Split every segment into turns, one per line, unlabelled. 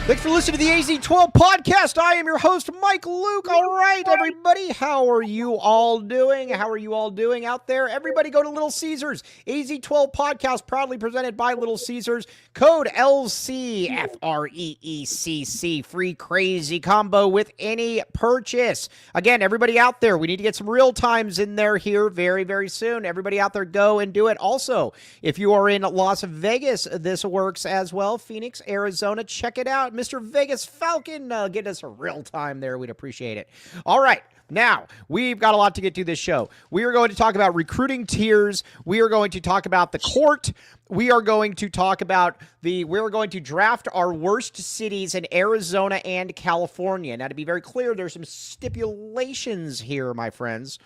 Thanks for listening to the AZ12 podcast. I am your host, Mike Luke. All right, everybody, how are you all doing? How are you all doing out there? Everybody go to Little Caesars. AZ12 podcast proudly presented by Little Caesars. Code LCFREECC. Free crazy combo with any purchase. Again, everybody out there, we need to get some real times in there here very, very soon. Everybody out there, go and do it. Also, if you are in Las Vegas, this works as well. Phoenix, Arizona, check it out. Mr. Vegas Falcon, get us a real time there. We'd appreciate it. All right. Now, we've got a lot to get to this show. We are going to talk about recruiting tiers. We are going to talk about the court. We are going to talk about we're going to draft our worst cities in Arizona and California. Now, to be very clear, there's some stipulations here, my friends.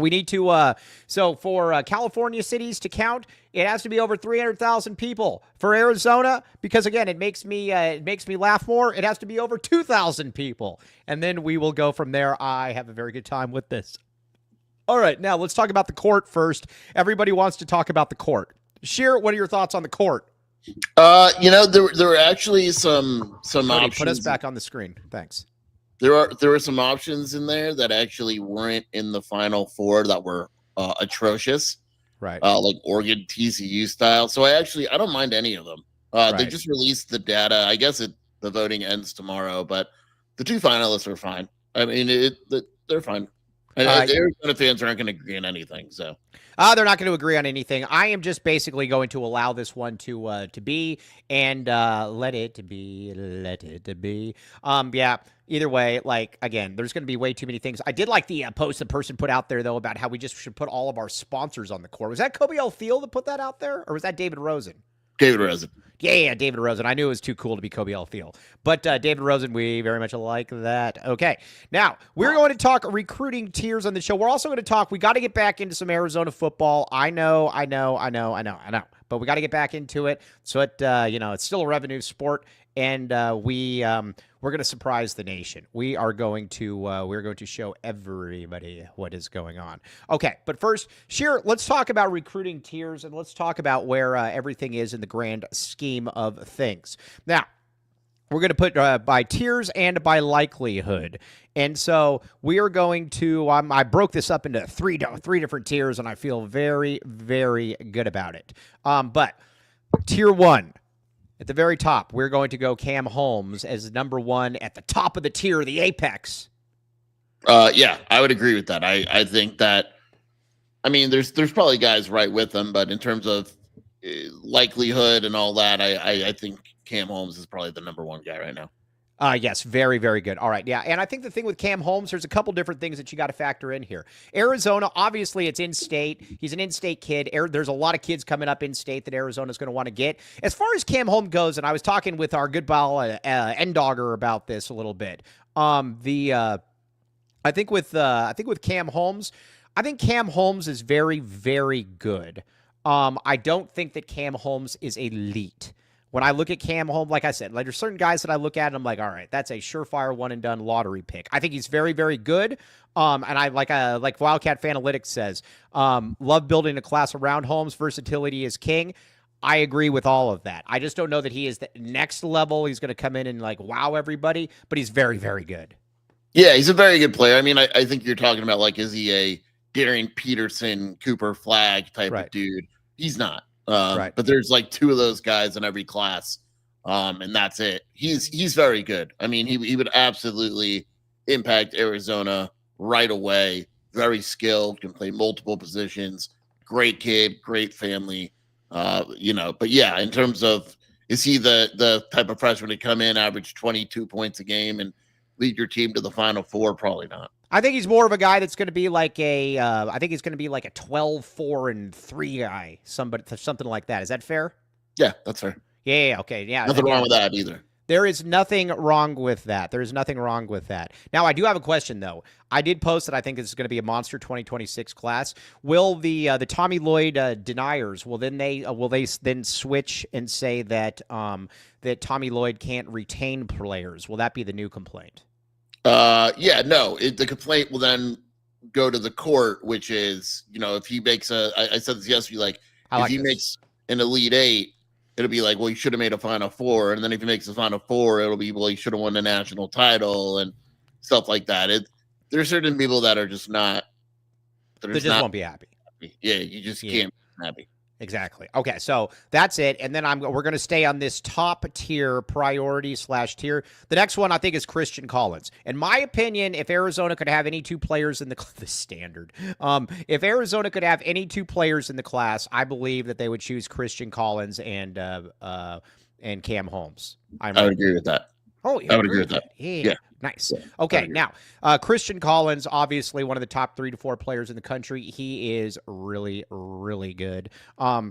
We need to, so for California cities to count, it has to be over 300,000 people. For Arizona, because again, it makes me laugh more, it has to be over 2,000 people. And then we will go from there. I have a very good time with this. All right, now let's talk about the court first. Everybody wants to talk about the court. Sheer, what are your thoughts on the court?
There were actually some options.
Put us back on the screen. Thanks.
There were some options in there that actually weren't in the Final Four that were atrocious,
right?
Like Oregon TCU style. So I don't mind any of them. They just released the data. I guess the voting ends tomorrow, but the two finalists are fine. I mean, they're fine. Arizona fans aren't going to agree on anything, so.
They're not going to agree on anything. I am just basically going to allow this one to be and let it be. Yeah. Either way, like, again, there's going to be way too many things. I did like the post the person put out there, though, about how we just should put all of our sponsors on the court. Was that Kobe L. Thiel that put that out there, or was that David Rosen?
David Rosen.
Yeah, David Rosen. I knew it was too cool to be Kobe L. Thiel. But David Rosen, we very much like that. Okay. Now, we're going to talk recruiting tiers on the show. We're also going to talk, we got to get back into some Arizona football. I know. But we got to get back into it. So, it's still a revenue sport. And we're going to surprise the nation. We're going to show everybody what is going on. Okay, but first, Sheer, let's talk about recruiting tiers, and let's talk about where everything is in the grand scheme of things. Now, we're going to put by tiers and by likelihood. And so we are going to, I broke this up into three different tiers, and I feel very, very good about it. But tier one. At the very top, we're going to go Cam Holmes as number one at the top of the tier, the apex.
Yeah, I would agree with that. I think that, I mean, there's probably guys right with him, but in terms of likelihood and all that, I think Cam Holmes is probably the number one guy right now.
Yes, very, very good. All right, yeah, and I think the thing with Cam Holmes, there's a couple different things that you got to factor in here. Arizona, obviously, it's in-state. He's an in-state kid. There's a lot of kids coming up in-state that Arizona's going to want to get. As far as Cam Holmes goes, and I was talking with our good pal N-Dogger about this a little bit. I think with Cam Holmes, I think Cam Holmes is very, very good. I don't think that Cam Holmes is elite. When I look at Cam Holmes, like I said, like there's certain guys that I look at and I'm like, all right, that's a surefire one and done lottery pick. I think he's very, very good. And I like Wildcat Fanalytics says, love building a class around Holmes. Versatility is king. I agree with all of that. I just don't know that he is the next level. He's going to come in and like wow everybody, but he's very, very good.
Yeah, he's a very good player. I mean, I think you're talking about like, is he a Darian Peterson, Cooper Flagg type of dude? He's not. But there's like two of those guys in every class, and that's it. He's very good. I mean, he would absolutely impact Arizona right away. Very skilled, can play multiple positions. Great kid, great family. But yeah, in terms of, is he the type of freshman to come in, average 22 points a game, and lead your team to the Final Four? Probably not.
I think he's more of a guy that's going to be like I think he's going to be like a 12-4-3 guy, something like that. Is that fair?
Yeah, that's fair.
Yeah, okay. Yeah.
Nothing wrong with that either.
There is nothing wrong with that. Now, I do have a question, though. I did post that I think this is going to be a monster 2026 class. Will the Tommy Lloyd deniers, will they then switch and say that that Tommy Lloyd can't retain players? Will that be the new complaint?
The complaint will then go to the court, which is, if he makes I said this yesterday, if he makes an Elite Eight, it'll be like, well, he should have made a Final Four. And then if he makes a Final Four, it'll be, well, he should have won the national title and stuff like that. There's certain people that are just not.
They just won't be happy.
Yeah, you just can't be happy.
Exactly. Okay, so that's it. And then we're going to stay on this top tier priority / tier. The next one I think is Christian Collins. In my opinion, if Arizona could have any two players in the standard, if Arizona could have any two players in the class, I believe that they would choose Christian Collins and Cam Holmes.
I would agree with that.
Oh,
I would agree with that.
Yeah. Nice. Okay, now, Christian Collins, obviously one of the top 3 to 4 players in the country. He is really, really good. I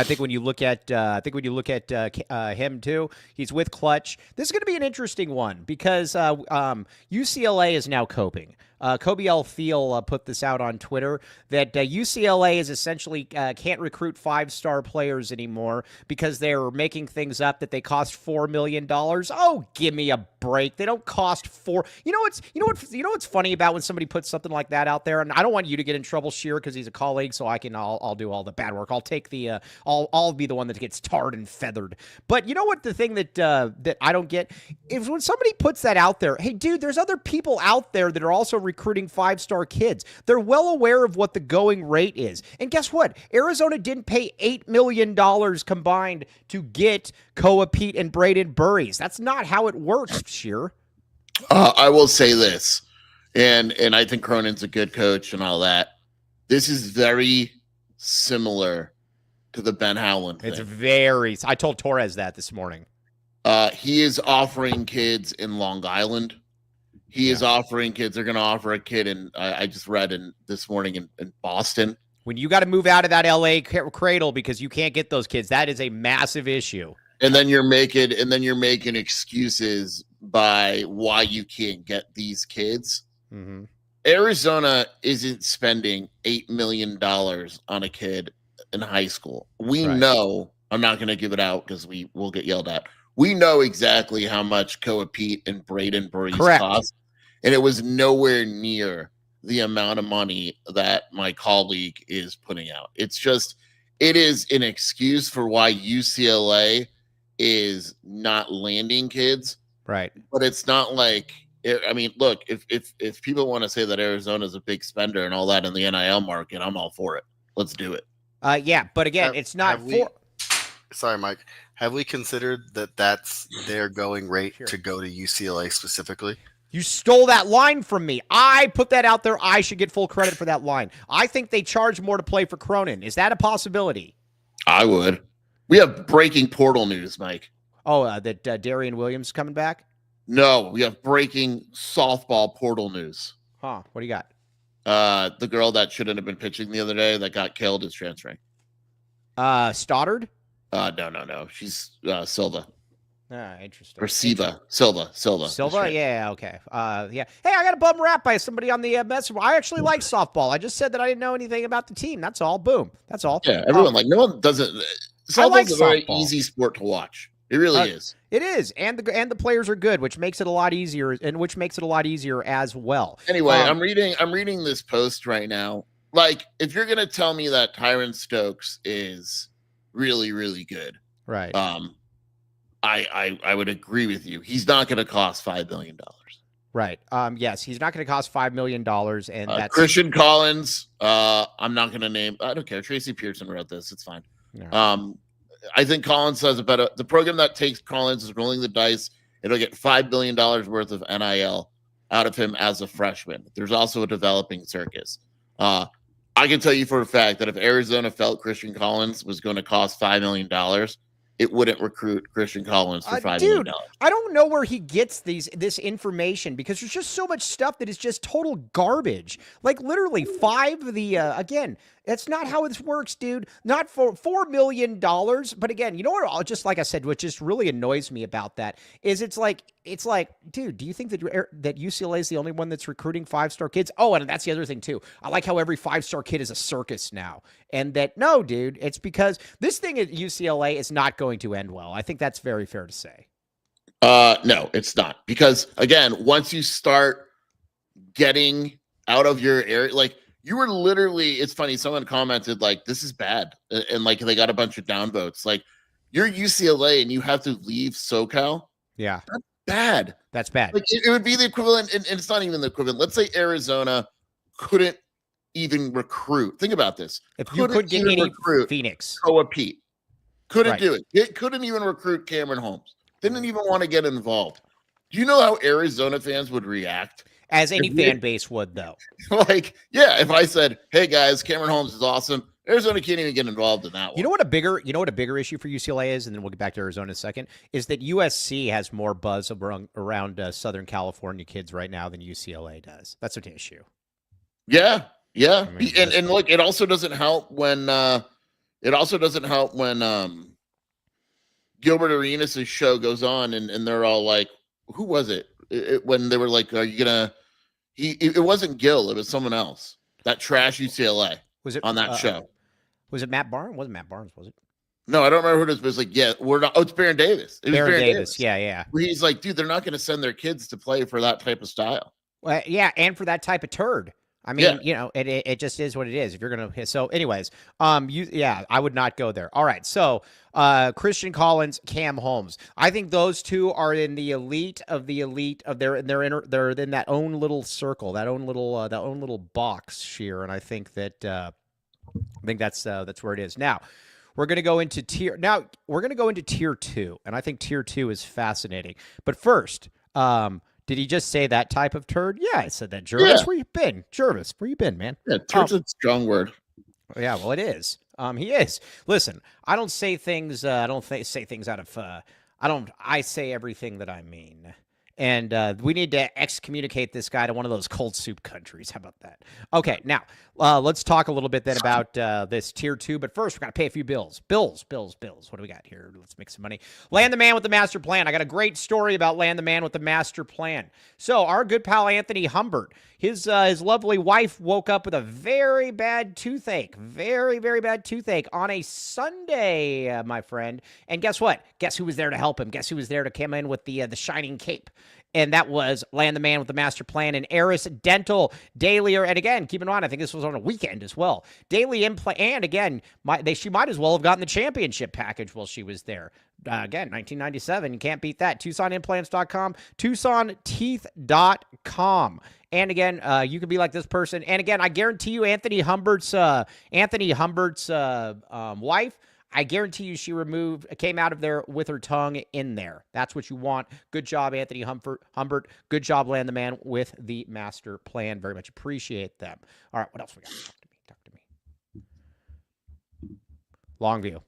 think when you look at him too, he's with Clutch. This is going to be an interesting one because UCLA is now coping. Kobe L. Thiel put this out on Twitter that UCLA is essentially can't recruit 5-star players anymore because they're making things up that they cost $4 million. Oh, give me a break. They don't cost $4. You know what's funny about when somebody puts something like that out there, and I don't want you to get in trouble, Sheer, because he's a colleague, so I'll do all the bad work. I'll take the I'll be the one that gets tarred and feathered. But you know what? The thing that I don't get is when somebody puts that out there. Hey, dude, there's other people out there that are also recruiting 5-star kids. They're well aware of what the going rate is. And guess what? Arizona didn't pay $8 million combined to get Koa Pete and Braden Burries. That's not how it works, Sheer.
I will say this, and I think Cronin's a good coach and all that. This is very similar to the Ben Howland thing.
It's very. I told Torres that this morning.
He is offering kids in Long Island. He is offering kids. They're going to offer a kid, and I just read this morning in Boston.
When you got to move out of that LA cradle because you can't get those kids, that is a massive issue.
And then you're making excuses by why you can't get these kids.
Mm-hmm.
Arizona isn't spending $8 million on a kid in high school. We know. I'm not going to give it out because we will get yelled at. We know exactly how much Koa Pete and Braden Burries cost. And it was nowhere near the amount of money that my colleague is putting out. It is an excuse for why UCLA is not landing kids.
Right.
But it's not like, look, if people want to say that Arizona is a big spender and all that in the NIL market, I'm all for it. Let's do it.
Yeah. But again, it's not
Sorry, Mike. Have we considered that that's their going rate to go to UCLA specifically?
You stole that line from me. I put that out there. I should get full credit for that line. I think they charge more to play for Cronin. Is that a possibility?
I would. We have breaking portal news, Mike.
Oh, that Darian Williams coming back?
No, we have breaking softball portal news.
Huh. What do you got?
The girl that shouldn't have been pitching the other day that got killed is transferring.
Stoddard?
No. She's Silva.
Interesting.
Or Silva.
Silva? Yeah, okay. Yeah. Hey, I got a bum rap by somebody on the message. I actually like softball. I just said that I didn't know anything about the team. That's all. Boom. That's all.
Yeah, everyone no one doesn't. Softball's a very easy sport to watch. It really is.
It is, and the players are good, which makes it a lot easier, as well.
Anyway, I'm reading this post right now. Like, if you're gonna tell me that Tyron Stokes is really, really good,
right?
I would agree with you. He's not going to cost $5 million.
Right. Yes, he's not going to cost $5 million. And that's
Christian Collins. I'm not going to name. I don't care. Tracy Pearson wrote this. It's fine. Right. I think Collins has the program that takes Collins is rolling the dice. It'll get $5 billion worth of NIL out of him as a freshman. There's also a developing circus. I can tell you for a fact that if Arizona felt Christian Collins was going to cost $5 million, it wouldn't recruit Christian Collins for $5 million.
I don't know where he gets this information because there's just so much stuff that is just total garbage. Like literally again, that's not how this works, dude. Not for $4 million. But again, you know what? Just like I said, what just really annoys me about that is it's like, dude, do you think that UCLA is the only one that's recruiting 5-star kids? Oh, and that's the other thing too. I like how every 5-star kid is a circus now. And no, dude, it's because this thing at UCLA is not going to end well. I think that's very fair to say.
No, it's not. Because again, once you start getting out of your area, like you were literally, it's funny. Someone commented like, this is bad. And like, they got a bunch of downvotes. Like you're UCLA and you have to leave SoCal.
Yeah.
That's bad.
That's bad.
Like it would be the equivalent, and it's not even the equivalent. Let's say Arizona couldn't even recruit. Think about this.
If you could get any Phoenix.
Koa Pete. Couldn't do it. It couldn't even recruit Cameron Holmes. Didn't even want to get involved. Do you know how Arizona fans would react?
As any fan base would, though.
Like, yeah, if I said, "Hey guys, Cameron Holmes is awesome," Arizona can't even get involved in that one.
You know what a bigger issue for UCLA is, and then we'll get back to Arizona in a second, is that USC has more buzz around Southern California kids right now than UCLA does. That's an issue.
Yeah. I mean, and look, it also doesn't help when Gilbert Arenas' show goes on and they're all like, who was it? When they were like, are you gonna it wasn't Gil, it was someone else. That trash UCLA was it on that show.
Was it Matt Barnes? Wasn't Matt Barnes, was it?
No, I don't remember who it was, but it's like, yeah, we're not. Oh, it's Baron Davis. It was
Baron Davis. Yeah.
Where he's like, dude, they're not going to send their kids to play for that type of style.
Well, yeah, and for that type of turd. I mean, it just is what it is. If you're going to, so anyways, I would not go there. All right. So, Christian Collins, Cam Holmes. I think those two are in the elite of the elite of they're in that own little circle, that own little box here. And I think that, that's where it is. Now, we're going to go into tier 2, and I think tier 2 is fascinating. But first, did he just say that type of turd? Yeah, I said that. Jervis, where you been? Jervis, where you been, man?
Yeah, turd's a strong word.
Yeah, well, it is. He is. Listen, I don't say things. Say things out of. I say everything that I mean. And we need to excommunicate this guy to one of those cold soup countries. How about that? Okay, now let's talk a little bit then about this tier 2. But first, we've got to pay a few bills. Bills. What do we got here? Let's make some money. Land the man with the master plan. I got a great story about Land the man with the master plan. So our good pal Anthony Humbert, his lovely wife woke up with a very bad toothache. Very, very bad toothache on a Sunday, my friend. And guess what? Guess who was there to help him? Guess who was there to come in with the shining cape? And that was Land the Man with the Master Plan and Eris Dental Daily. And again, keep in mind, I think this was on a weekend as well. Daily implant. And again, she might as well have gotten the championship package while she was there. Again, 1997. You can't beat that. TucsonImplants.com. TucsonTeeth.com. And again, you can be like this person. And again, I guarantee you, Anthony Humbert's wife, I guarantee you she came out of there with her tongue in there. That's what you want. Good job, Anthony Humbert. Good job, Land the Man with the master plan. Very much appreciate them. All right, what else we got? Talk to me. Longview.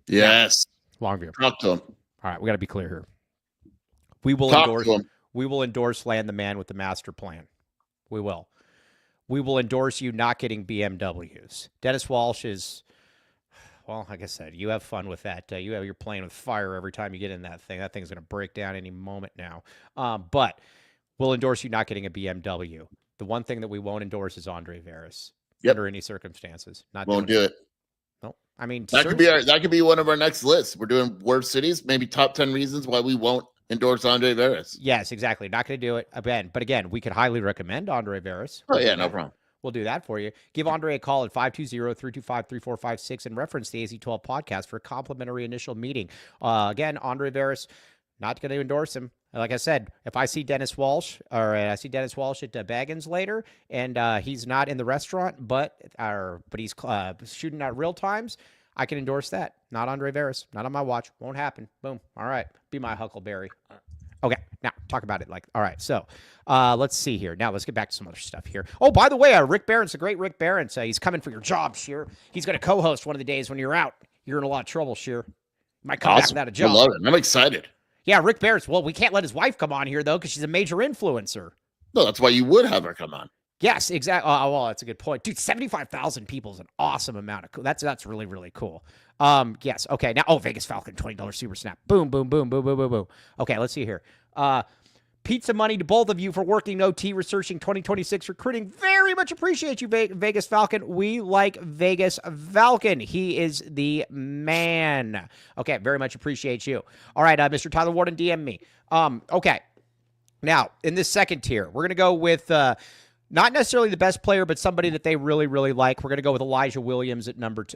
Yes.
Longview.
Talk to him.
All right, we got to be clear here. We will endorse Land the Man with the master plan. We will. We will endorse you not getting BMWs. Dennis Walsh is... Well, like I said, you have fun with that. You're playing with fire every time you get in that thing. That thing's going to break down any moment now. But we'll endorse you not getting a BMW. The one thing that we won't endorse is Andre Veras under any circumstances.
Won't do it.
No, I mean
that could be one of our next lists. We're doing worst cities, maybe top 10 reasons why we won't endorse Andre Veras.
Yes, exactly. Not going to do it again. But again, we could highly recommend Andre Veras.
Oh yeah, no problem.
We'll do that for you. Give Andre a call at 520-325-3456 and reference the AZ12 podcast for a complimentary initial meeting. Again, Andre Veras, not going to endorse him. Like I said, if I see Dennis Walsh at Baggins later and he's not in the restaurant, but he's shooting at real times, I can endorse that. Not Andre Veras. Not on my watch. Won't happen. Boom. All right. Be my Huckleberry. Okay, now talk about it. All right, so let's see here. Now let's get back to some other stuff here. Oh, by the way, Rick Barron's the great Rick Barron. He's coming for your job, Sheer. He's going to co-host one of the days when you're out. You're in a lot of trouble, Sheer. Might come back without a job.
I love it. I'm excited.
Yeah, Rick Barron's. Well, we can't let his wife come on here, though, because she's a major influencer.
No, that's why you would have her come on.
Yes, exactly. Oh, well, that's a good point. Dude, 75,000 people is an awesome amount of That's really, really cool. Yes, okay. Now, Vegas Falcon, $20 super snap. Boom, boom, boom, boom, boom, boom, boom. Okay, let's see here. Pizza money to both of you for working OT researching 2026 recruiting. Very much appreciate you, Vegas Falcon. We like Vegas Falcon. He is the man. Okay, very much appreciate you. All right, Mr. Tyler Warden, DM me. Okay. Now, in this second tier, we're going to go with Not necessarily the best player, but somebody that they really, really like. We're going to go with Elijah Williams at number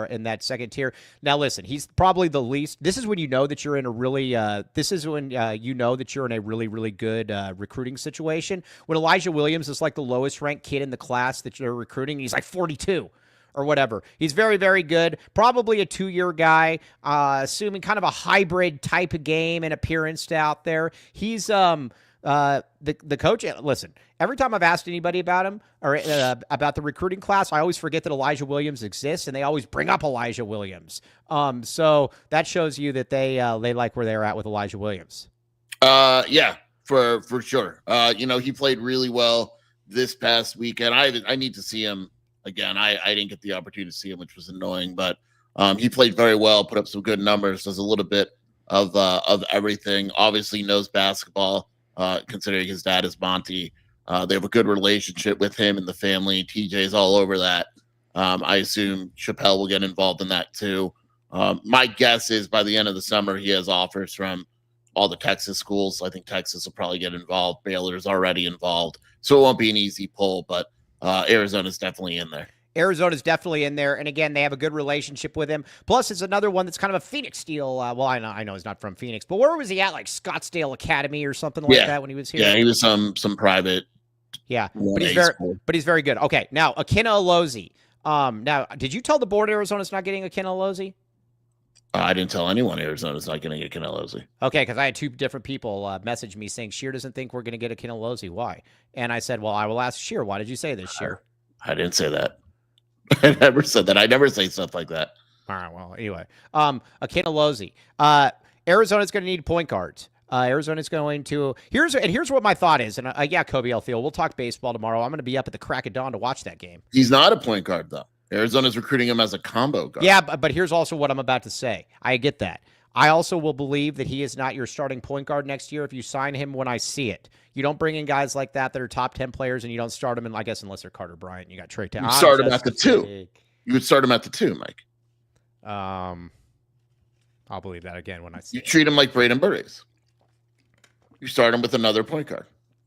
in that second tier. Now, listen, he's probably the least. This is when you know that you're in a really. This is when you know that you're in a really, really good recruiting situation. When Elijah Williams is like the lowest ranked kid in the class that you're recruiting, he's like 42 or whatever. He's very, very good. Probably a 2-year guy, assuming kind of a hybrid type of game and appearance out there. He's the coach. Listen, every time I've asked anybody about him or about the recruiting class, I always forget that Elijah Williams exists, and they always bring up Elijah Williams. So that shows you that they like where they're at with Elijah Williams.
Yeah, for sure. He played really well this past weekend. I need to see him again. I didn't get the opportunity to see him, which was annoying, but he played very well, put up some good numbers, does a little bit of everything. Obviously knows basketball. Considering his dad is Monty. They have a good relationship with him and the family. TJ's all over that. I assume Chappelle will get involved in that too. My guess is by the end of the summer, he has offers from all the Texas schools. I think Texas will probably get involved. Baylor's already involved. So it won't be an easy pull, but Arizona's definitely in there.
Arizona's definitely in there, and again, they have a good relationship with him. Plus, it's another one that's kind of a Phoenix deal. Well, I know he's not from Phoenix, but where was he at? Like Scottsdale Academy or something like that when he was here.
Yeah, he was some private.
Yeah, but he's very good. Okay, now Akina Alozie. Now, did you tell the board Arizona's not getting Akina Alozie?
I didn't tell anyone Arizona's not going to get Akina Alozie.
Okay, because I had 2 different people message me saying Sheer doesn't think we're going to get Akina Alozie. Why? And I said, well, I will ask Sheer. Why did you say this, Sheer?
I didn't say that. I never said that. I never say stuff like that.
All right. Well, anyway, Akina Alozie. Arizona's going to need point guards. Arizona's going to here's what my thought is. And yeah, Kobe Alfield, we'll talk baseball tomorrow. I'm going to be up at the crack of dawn to watch that game.
He's not a point guard though. Arizona's recruiting him as a combo guard.
Yeah, but here's also what I'm about to say. I get that. I also will believe that he is not your starting point guard next year if you sign him when I see it. You don't bring in guys like that are top 10 players, and you don't start them in, I guess, unless they're Carter Bryant. You got Trey Towns.
You start him at the 2. You would start him at the 2, Mike.
I'll believe that again when I see it.
You treat him like Braden Burries. You start him with another point guard.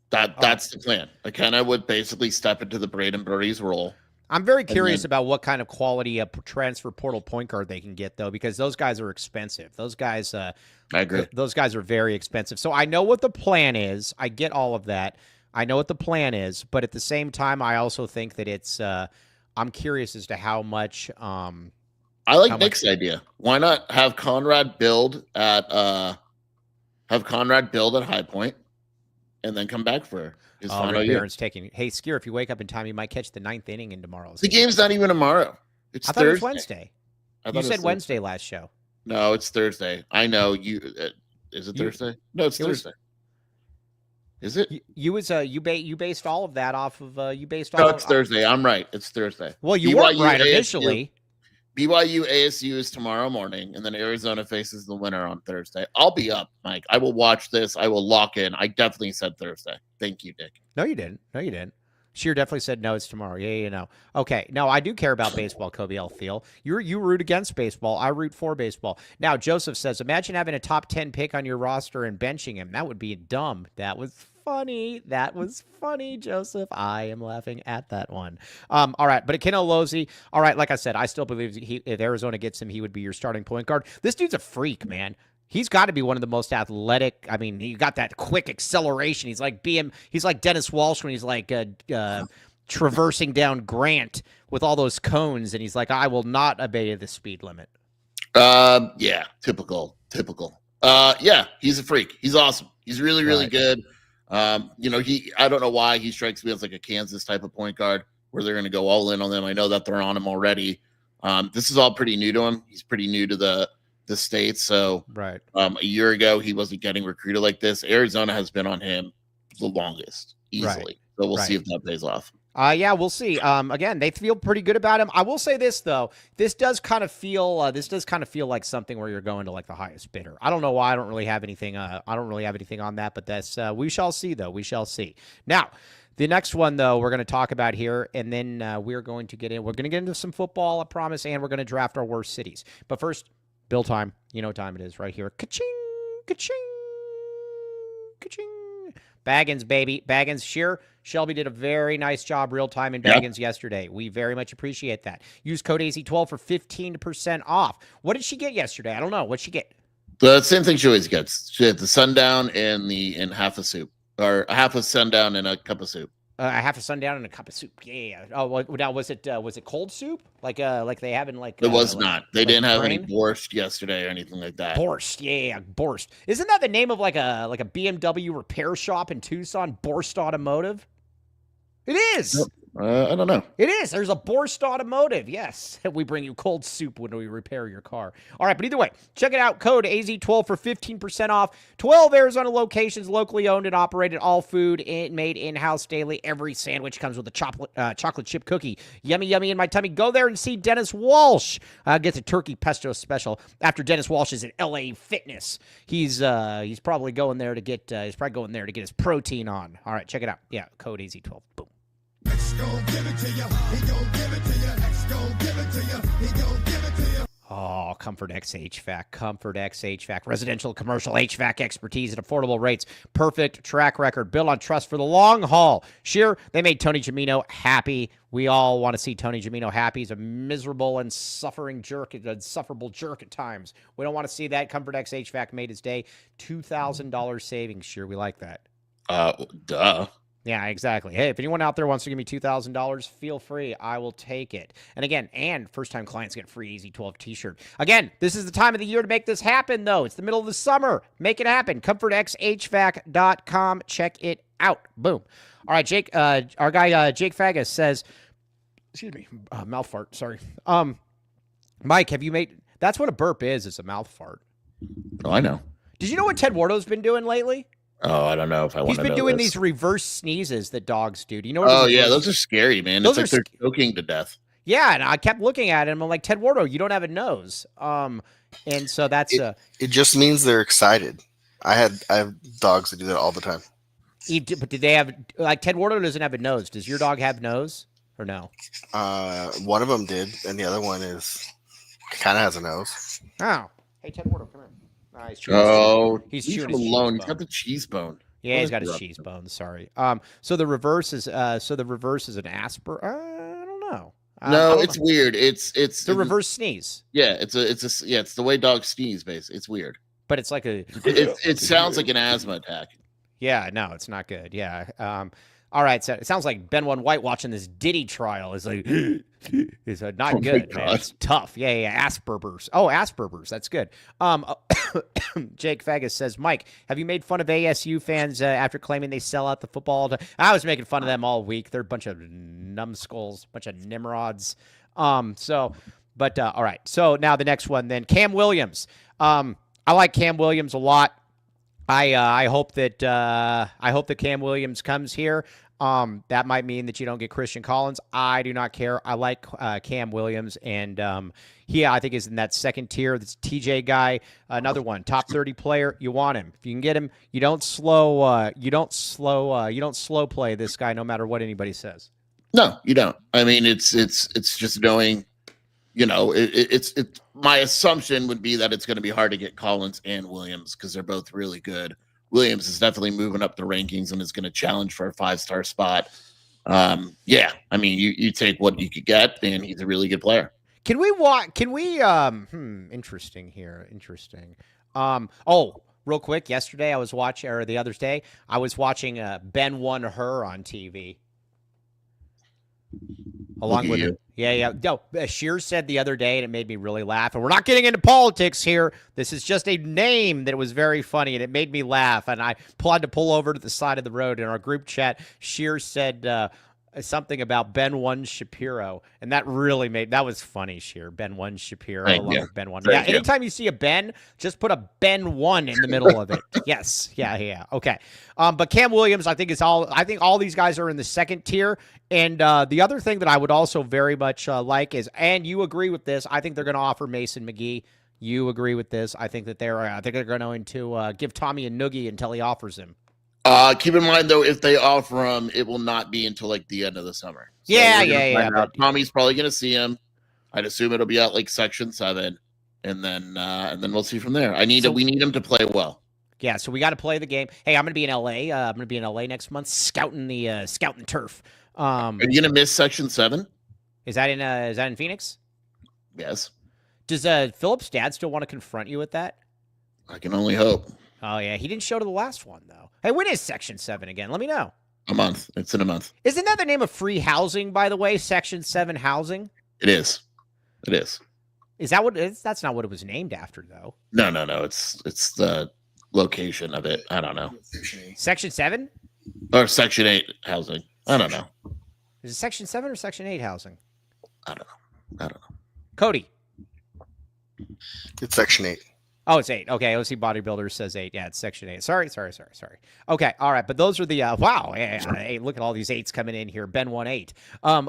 That's the plan. Akina would basically step into the Braden Burries role.
I'm very curious about what kind of quality a transfer portal point guard they can get, though, because those guys are expensive. Those guys, I
agree.
Those guys are very expensive. So I know what the plan is. I get all of that. I know what the plan is, but at the same time, I also think that it's. I'm curious as to how much.
I like Nick's idea. Why not have Conrad build at High Point, and then come back for his final year.
Taking. Hey, Skier, if you wake up in time, you might catch the 9th inning in tomorrow's
game. The game's not even tomorrow. It's Thursday.
Thought it was Wednesday. You said Wednesday last show.
No, it's Thursday. I know you. Is it Thursday? No, it's Thursday. Is it?
You based all of that off of you based.
No, it's Thursday. I'm right. It's Thursday.
Well, you weren't right initially.
BYU ASU is tomorrow morning, and then Arizona faces the winner on Thursday. I'll be up, Mike. I will watch this. I will lock in. I definitely said Thursday. Thank you, Dick.
No, you didn't. Sheer definitely said no, it's tomorrow. Yeah. Okay. No, I do care about baseball, Kobe Alfield. You root against baseball. I root for baseball. Now, Joseph says, imagine having a top 10 pick on your roster and benching him. That would be dumb. That was funny. Joseph. I am laughing at that one. All right, but Akina Alozie, all right, like I said, I still believe if Arizona gets him, he would be your starting point guard. This dude's a freak, man. He's got to be one of the most athletic. I mean, he got that quick acceleration. He's like Dennis Walsh when he's like traversing down Grant with all those cones, and he's like, I will not obey the speed limit.
Yeah, typical. Yeah, he's a freak. He's awesome. He's really, really good. I don't know why he strikes me as like a Kansas type of point guard where they're going to go all in on them. I know that they're on him already. This is all pretty new to him. He's pretty new to the state. So
right.
A year ago, he wasn't getting recruited like this. Arizona has been on him the longest, easily. Right. So we'll see if that pays off.
Yeah, we'll see. Again, they feel pretty good about him. I will say this though: this does kind of feel like something where you're going to like the highest bidder. I don't know why. I don't really have anything on that, but that's we shall see though. We shall see. Now, the next one though, we're going to talk about here, and then we're going to get into some football, I promise, and we're going to draft our worst cities. But first, bill time. You know what time it is right here. Ka-ching, ka-ching, ka-ching. Baggins, baby. Baggins, Sheer. Shelby did a very nice job real-time in Baggins yesterday. We very much appreciate that. Use code AZ12 for 15% off. What did she get yesterday? I don't know. What'd she get?
The same thing she always gets. She had the sundown and half a soup. Or half a sundown and a cup of soup.
Half a sundown and a cup of soup. Yeah. Oh, now was it cold soup? Like they have in like.
It was not. They didn't have any borscht yesterday or anything like that.
Borscht, yeah, borscht. Isn't that the name of like a BMW repair shop in Tucson? Borscht Automotive. It is.
I don't know.
It is. There's a Borscht Automotive. Yes. We bring you cold soup when we repair your car. All right. But either way, check it out. Code AZ12 for 15% off. 12 Arizona locations, locally owned and operated. All food made in-house daily. Every sandwich comes with a chocolate chip cookie. Yummy, yummy in my tummy. Go there and see Dennis Walsh. Gets a turkey pesto special after Dennis Walsh is at LA Fitness. He's probably going there to get his protein on. All right. Check it out. Yeah. Code AZ12. Boom.
X gon' give it to you. He gon' give it to you. X gon' give it to you. He gon' give it to you.
Oh, Comfort X HVAC. Comfort X HVAC. Residential, commercial HVAC expertise at affordable rates. Perfect track record. Built on trust for the long haul. Sure, they made Tony Gimino happy. We all want to see Tony Gimino happy. He's a miserable and insufferable jerk at times. We don't want to see that. Comfort X HVAC made his day. $2,000 savings. Sure, we like that.
Duh.
Yeah, exactly. Hey, if anyone out there wants to give me $2,000, feel free. I will take it. And again, first-time clients get a free AZ12 t-shirt. Again, this is the time of the year to make this happen, though. It's the middle of the summer. Make it happen. ComfortXHVAC.com. Check it out. Boom. All right, Jake. Our guy Jake Fagas says, excuse me, mouth fart. Sorry. Mike, have you made? That's what a burp is. It's a mouth fart.
Oh, I know.
Did you know what Ted Wardo's been doing lately?
Oh, I don't know if I want to know.
He's been doing
this.
these reverse sneezes that dogs do. Do you know?
Oh, yeah, those are scary, man.
Those
it's like they're choking to death.
Yeah, and I kept looking at him. I'm like, Ted Wardo, you don't have a nose. And so that's
it just means they're excited. I have dogs that do that all the time.
But did they have Ted Wardo doesn't have a nose? Does your dog have nose or no?
One of them did, and the other one kind of has a nose.
Oh, hey, Ted Wardo, come here. Nice.
He's chewing alone. He's got the cheese bone.
Yeah, he's got his cheese bone. Sorry. So the reverse is an Asper. I don't know.
No, it's weird. It's
the reverse sneeze.
Yeah, it's the way dogs sneeze. Basically, it's weird.
But it's like
it sounds like an asthma attack.
Yeah, no, it's not good. Yeah. All right, so it sounds like Ben One White watching this Diddy trial is like is not good, man. It's tough. Yeah. Asperger's. Oh, Asperger's. That's good. Jake Fagas says, Mike, have you made fun of ASU fans after claiming they sell out the football? I was making fun of them all week. They're a bunch of numbskulls, bunch of nimrods. All right. So now the next one, then Cam Williams. I like Cam Williams a lot. I hope that Cam Williams comes here. That might mean that you don't get Christian Collins. I do not care. I like Cam Williams, and he, I think, is in that second tier. This TJ guy, another one, top 30 player. You want him if you can get him. You don't slow play this guy, no matter what anybody says.
No, you don't. I mean, it's just knowing. You know, it's my assumption would be that it's going to be hard to get Collins and Williams because they're both really good. Williams is definitely moving up the rankings and is going to challenge for a 5-star spot. Yeah, I mean, you take what you could get, and he's a really good player.
Can we watch? Can we? Interesting here. Interesting. Real quick. Yesterday, I was watching, or the other day, I was watching Ben One Her on TV. Along with you. Yeah. No, Shears said the other day, and it made me really laugh. And we're not getting into politics here. This is just a name that was very funny, and it made me laugh. And I had to pull over to the side of the road. In our group chat, Shears said something about Ben One Shapiro, and that really that was funny. Sheer Ben One Shapiro, along with Ben One. Yeah. Anytime you see a Ben, just put a Ben One in the middle of it. Yes. Yeah. Okay. But Cam Williams, I think all these guys are in the second tier. And the other thing that I would also very much like is, and you agree with this, I think they're going to offer Mason McGee. You agree with this? I think that they're going to give Tommy a noogie until he offers him.
Keep in mind, though, if they offer him, it will not be until like the end of the summer. So
yeah.
But Tommy's probably going to see him. I'd assume it'll be at like Section 7, and then we'll see from there. We need him to play well.
Yeah, so we got to play the game. Hey, I'm going to be in LA. I'm going to be in LA next month, scouting the turf.
Are you going to miss Section 7?
Is that in Phoenix?
Yes.
Does Philip's dad still want to confront you with that?
I can only hope.
Oh yeah, he didn't show to the last one though. Hey, when is Section 7 again? Let me know.
A month. It's in a month.
Isn't that the name of free housing, by the way? Section 7 housing.
It is. It is.
Is that what? That's not what it was named after, though.
No. It's the location of it. I don't know.
Section 7
or Section 8 housing. I don't know.
Is it Section 7 or Section 8 housing?
I don't know.
Cody.
It's Section 8.
Oh, it's 8. Okay, OC Bodybuilder says 8. Yeah, it's Section 8. Sorry. Okay, all right, but those are the wow. Hey, look at all these 8s coming in here. Ben 1-8.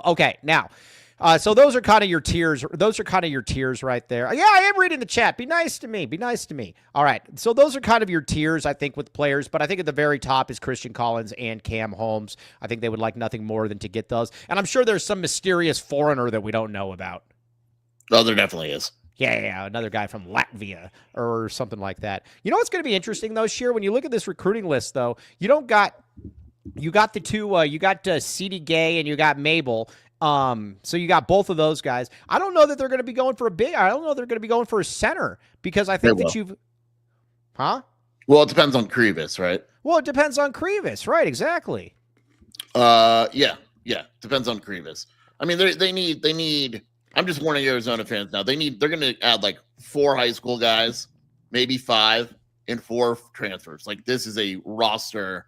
Okay, now. So those are kind of your tiers. Those are kind of your tiers right there. Yeah, I am reading the chat. Be nice to me. All right. So those are kind of your tiers, I think, with players. But I think at the very top is Christian Collins and Cam Holmes. I think they would like nothing more than to get those. And I'm sure there's some mysterious foreigner that we don't know about.
Oh, there definitely is.
Yeah, another guy from Latvia or something like that. You know what's going to be interesting, though, Sheer? When you look at this recruiting list, though, you got the two, you got C.D. Gay and you got Mabel. So you got both of those guys. I don't know that they're going to be going for I don't know they're going to be going for a center because I think that
Well, it depends on Krivas, right?
Well, it depends on Krivas, right? Exactly.
Yeah. Depends on Krivas. I mean, they need. I'm just warning Arizona fans now. They're going to add like 4 high school guys, maybe 5, and 4 transfers. Like this is a roster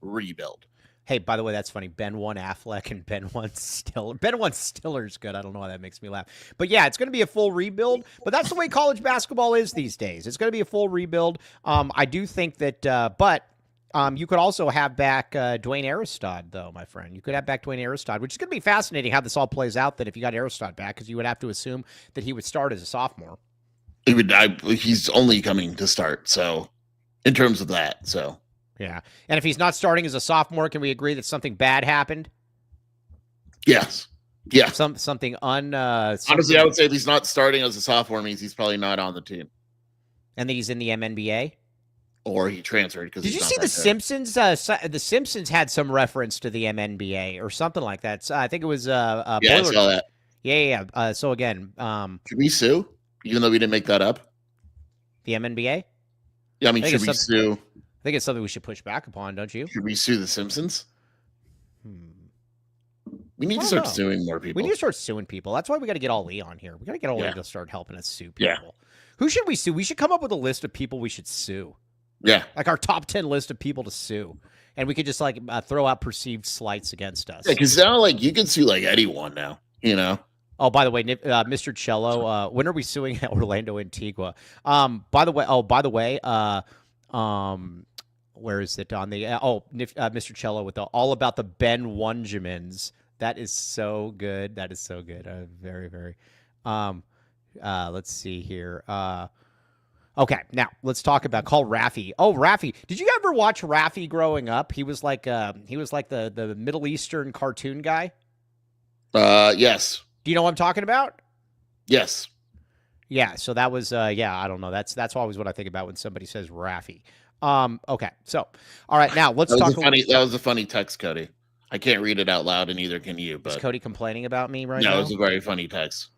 rebuild.
Hey, by the way, that's funny. Ben 1 Affleck and Ben 1 Stiller. Ben 1 Stiller's good. I don't know why that makes me laugh. But yeah, it's going to be a full rebuild. But that's the way college basketball is these days. It's going to be a full rebuild. I do think that, but you could also have back Dwayne Aristod, though, my friend. You could have back Dwayne Aristod, which is going to be fascinating how this all plays out. That if you got Aristod back, because you would have to assume that he would start as a sophomore.
He's only coming to start. So, in terms of that, so.
Yeah. And if he's not starting as a sophomore, can we agree that something bad happened?
Yes. Yeah.
Something
honestly, I would say if he's not starting as a sophomore means he's probably not on the team.
And that he's in the MNBA?
Or he transferred because
Did you see the Simpsons? The Simpsons had some reference to the MNBA or something like that. So I think it was
yeah, I saw that.
Yeah. So again,
should we sue? Even though we didn't make that up?
The MNBA?
Yeah, I mean, should we sue?
I think it's something we should push back upon, don't you?
Should we sue the Simpsons? We need to start suing more people.
We need to start suing people. That's why we got to get Ali on here. We got to get Ali to start helping us sue people.
Yeah.
Who should we sue? We should come up with a list of people we should sue.
Yeah.
Like our top 10 list of people to sue. And we could just like throw out perceived slights against us.
Yeah, because now like you can sue like anyone now, you know?
Oh, by the way, Mr. Cello, when are we suing Orlando Antigua? By the way, where is it on the Mr. Cello with all about the Ben Wunjamins. That is so good. Very, very. Let's see here. Okay, now let's talk about call Raffi. Oh, Raffi. Did you ever watch Raffi growing up? He was like the Middle Eastern cartoon guy.
Yes.
Do you know what I'm talking about?
Yes.
Yeah, so that was I don't know. That's always what I think about when somebody says Raffi. Okay. So, all right, now let's talk.
That was a funny text, Cody. I can't read it out loud and neither can you, but
is Cody complaining about me right now?
No, it was a very funny text.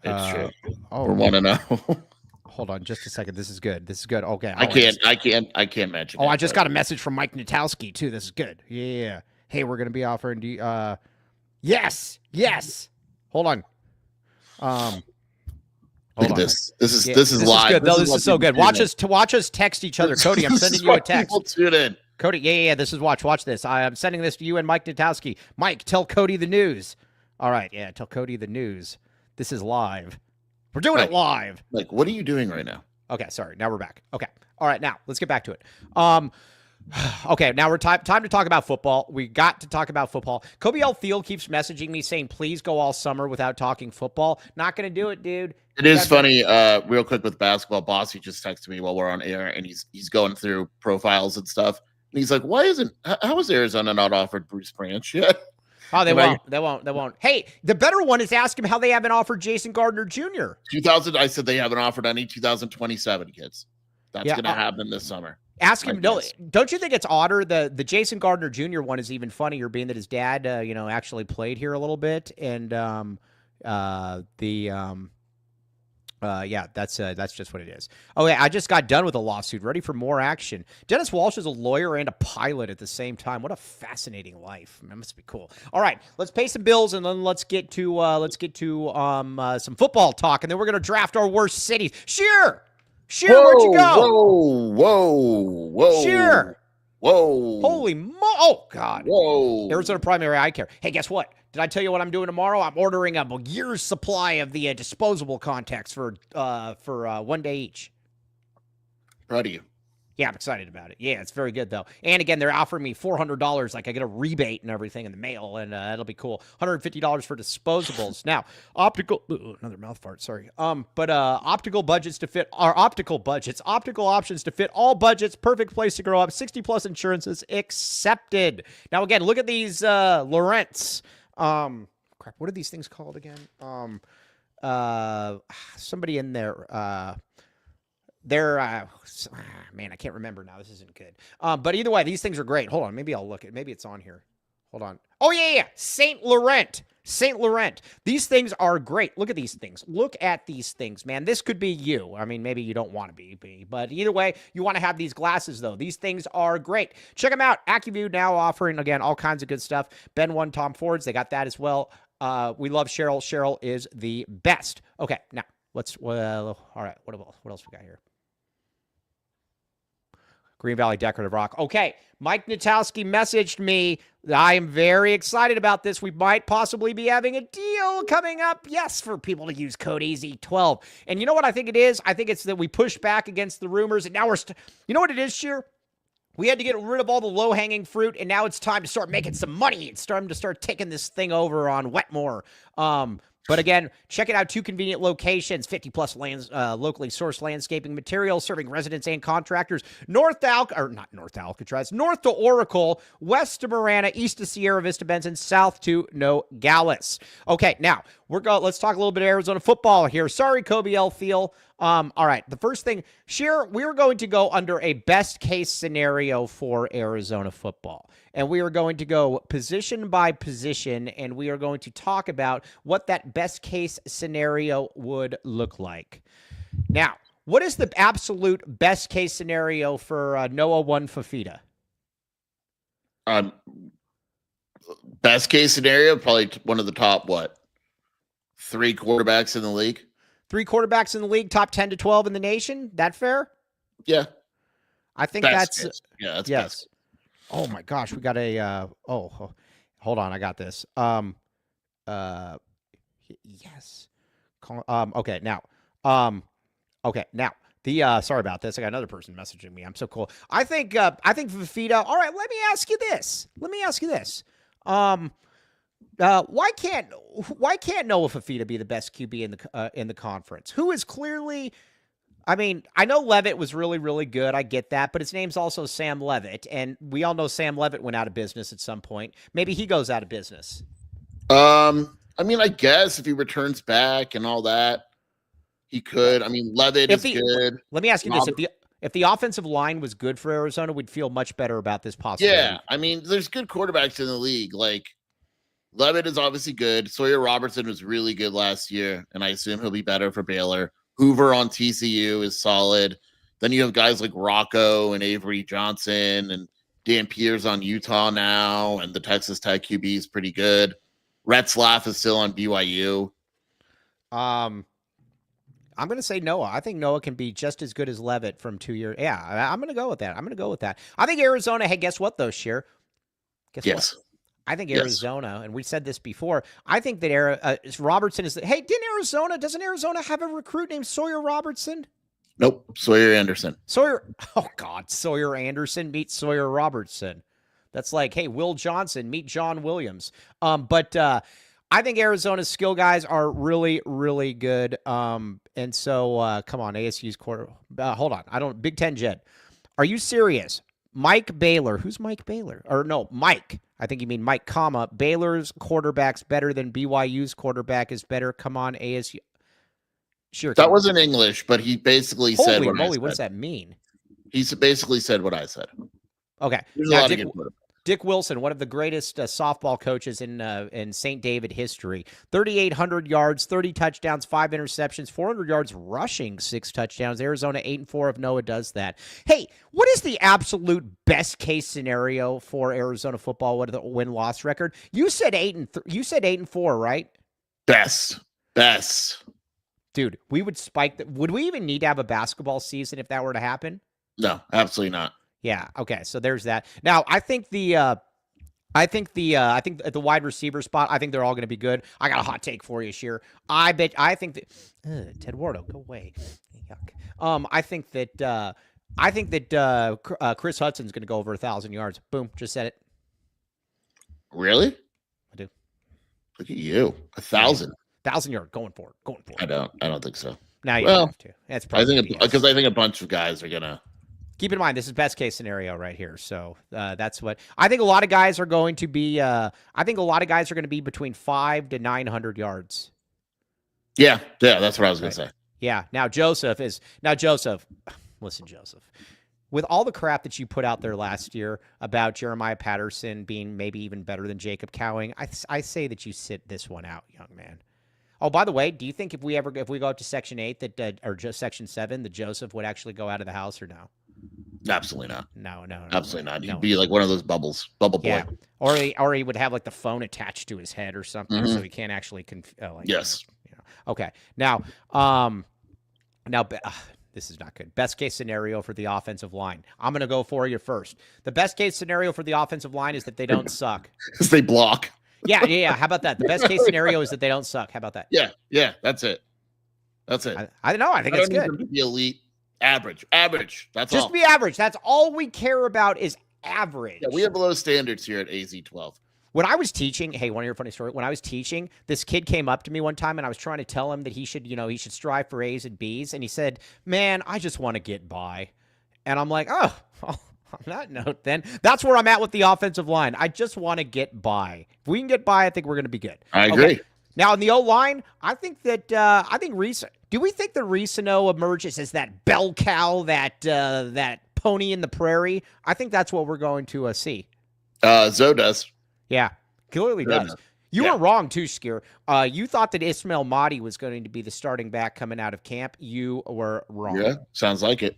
It's true. We want to know.
Hold on just a second. This is good. Okay.
I can't mention.
Oh, I just got a message from Mike Natowski too. This is good. Yeah. Hey, we're going to be offering yes. Hold on.
Look at this. This is live.
This is so good. Watch us text each other. Cody, I'm sending you a text.
Tune in.
Cody, yeah. This is watch this. I'm sending this to you and Mike Natowski. Mike, tell Cody the news. All right, yeah, tell Cody the news. This is live. We're doing it live.
Like, what are you doing right now?
Okay, sorry. Now we're back. Okay. All right, now let's get back to it. Okay, now we're time to talk about football. We got to talk about football. Kobe L. Field keeps messaging me saying, please go all summer without talking football. Not going to do it, dude.
It is funny, real quick with basketball. Bossy just texted me while we're on air, and he's going through profiles and stuff. And he's like, how is Arizona not offered Bruce Branch yet?
Oh, they won't. Hey, the better one is ask him how they haven't offered Jason Gardner Jr.
I said they haven't offered any 2027 kids. That's going to happen this summer.
Ask him. No, don't you think it's odder? The Jason Gardner Jr. one is even funnier, being that his dad, actually played here a little bit, and that's just what it is. Okay, I just got done with a lawsuit. Ready for more action. Dennis Walsh is a lawyer and a pilot at the same time. What a fascinating life. That must be cool. All right, let's pay some bills and then let's get to some football talk, and then we're gonna draft our worst cities. Sheer, where'd you go?
Whoa.
Sheer.
Whoa.
Holy oh God.
Whoa.
Arizona Primary Eye Care. Hey, guess what? Did I tell you what I'm doing tomorrow? I'm ordering a year's supply of the disposable contacts for 1 day each.
Proud of you.
Yeah, I'm excited about it. Yeah, it's very good, though. And again, they're offering me $400. Like, I get a rebate and everything in the mail, and it'll be cool. $150 for disposables. Now, another mouth fart, sorry. Optical options to fit all budgets. Perfect place to grow up. 60-plus insurances accepted. Now, again, look at these Lorentz. Crap, what are these things called again? Somebody in there, they're man, I can't remember now. This isn't good. But either way, these things are great. Hold on, maybe I'll look at. Maybe it's on here. Hold on. Oh yeah. Saint Laurent. These things are great. Look at these things. Man. This could be you. I mean, maybe you don't want to be, but either way, you want to have these glasses though. These things are great. Check them out. AccuView now offering again all kinds of good stuff. Ben One, Tom Fords, they got that as well. We love Cheryl. Cheryl is the best. Okay, now all right. What else we got here? Green Valley Decorative Rock. Okay, Mike Natowski messaged me. I am very excited about this. We might possibly be having a deal coming up, yes, for people to use code AZ12. And you know what I think it is? I think it's that we pushed back against the rumors, and now you know what it is, Sheer? We had to get rid of all the low-hanging fruit, and now it's time to start making some money. It's time to start taking this thing over on Wetmore. But again, check it out. 2 convenient locations, 50-plus locally sourced landscaping materials, serving residents and contractors. North to Oracle, west to Marana, east to Sierra Vista Benson, south to Nogales. Okay, now let's talk a little bit of Arizona football here. Sorry, Kobe L. Thiel. All right, the first thing, Sheer, we're going to go under a best-case scenario for Arizona football. And we are going to go position by position, and we are going to talk about what that best-case scenario would look like. Now, what is the absolute best-case scenario for Noah 1 Fafita?
Best-case scenario, probably one of the top, 3 quarterbacks in the league?
3 quarterbacks in the league, top 10 to 12 in the nation. That fair?
Yeah.
I think
that's
yes.
Best.
Oh my gosh, we got a hold on, I got this. Yes. Okay, now. The sorry about this. I got another person messaging me. I'm so cool. I think Fafita. All right, let me ask you this. Why can't Noah Fafita be the best QB in the conference? Who is clearly, I mean, I know Levitt was really, really good. I get that, but his name's also Sam Levitt, and we all know Sam Levitt went out of business at some point. Maybe he goes out of business.
I mean, I guess if he returns back and all that, he could. I mean, Levitt is good. Let
me ask you this: if the offensive line was good for Arizona, we'd feel much better about this possibility.
Yeah, I mean, there's good quarterbacks in the league. Like Levitt is obviously good. Sawyer Robertson was really good last year, and I assume he'll be better for Baylor. Hoover on TCU is solid. Then you have guys like Rocco and Avery Johnson and Dan Peters on Utah now, and the Texas Tech QB is pretty good. Retzlaff is still on BYU.
I'm going to say Noah. I think Noah can be just as good as Levitt from 2 years. Yeah, I'm going to go with that. I think Arizona, hey, guess what, though, Sheer? Guess what? I think Arizona, and we said this before, I think that Robertson is – hey, doesn't Arizona have a recruit named Sawyer Robertson?
Nope, Sawyer Anderson.
Sawyer Anderson meets Sawyer Robertson. That's like, hey, Will Johnson meet John Williams. But I think Arizona's skill guys are really, really good. And so, come on, ASU's quarter. Hold on. Big Ten Jed. Are you serious? Mike Baylor. Who's Mike Baylor? Or no, Mike. I think you mean Mike, Baylor's quarterback's better than BYU's quarterback is better. Come on, ASU. Sure.
That wasn't English, but he basically said
Holy moly, what does that mean?
He basically said what I said.
Okay. Now, Dick Wilson, one of the greatest softball coaches in St. David history. 3,800 yards, 30 touchdowns, 5 interceptions, 400 yards rushing, 6 touchdowns. Arizona 8-4 if Noah does that. Hey, what is the absolute best case scenario for Arizona football with the win-loss record? You said 8-4, right?
Best.
Dude, we would spike that. Would we even need to have a basketball season if that were to happen?
No, absolutely not.
Yeah. Okay. So there's that. Now, I think at the wide receiver spot, I think they're all going to be good. I got a hot take for you, Sheer. I think that Ted Wardo, go away. Yuck. I think that Chris Hudson's going to go over 1,000 yards. Boom. Just said it.
Really?
I do.
Look at you. 1,000.
1,000 yards going for it.
I don't think so.
Now you have to. That's probably
because I think a bunch of guys are gonna.
Keep in mind, this is best case scenario right here. So that's what I think. A lot of guys are going to be. I think a lot of guys are going to be between 500 to 900 yards.
Yeah, that's what I was going to say.
Yeah. Now Joseph. Listen, Joseph. With all the crap that you put out there last year about Jeremiah Patterson being maybe even better than Jacob Cowing, I say that you sit this one out, young man. Oh, by the way, do you think if we go up to Section 8 that or just Section 7 that Joseph would actually go out of the house or no?
Absolutely not.
No.
Absolutely not. He'd be like one of those bubble boy.
Yeah. Or he would have like the phone attached to his head or something, so he can't actually
yes.
Okay. Now, this is not good. Best case scenario for the offensive line. I'm going to go for you first. The best case scenario for the offensive line is that they don't suck.
Because they block.
Yeah. How about that? The best case scenario is that they don't suck. How about that?
Yeah. That's it.
I know. I think it's good.
To be elite. Average. That's
just
all.
Be average. That's all we care about is average.
Yeah, we have low standards here at AZ12.
When I was teaching, hey, want to hear a funny story? When I was teaching, this kid came up to me one time, and I was trying to tell him that he should strive for A's and B's, and he said, "Man, I just want to get by." And I'm like, oh, on that note, then that's where I'm at with the offensive line. I just want to get by. If we can get by, I think we're going to be good.
I agree.
Now, in the O-line, I think Reese. Do we think that Risano emerges as that bell cow, that pony in the prairie? I think that's what we're going to see.
Zoe does.
Yeah, clearly does. You were wrong too, Skier. You thought that Ismail Mahdi was going to be the starting back coming out of camp. You were wrong.
Yeah, sounds like it.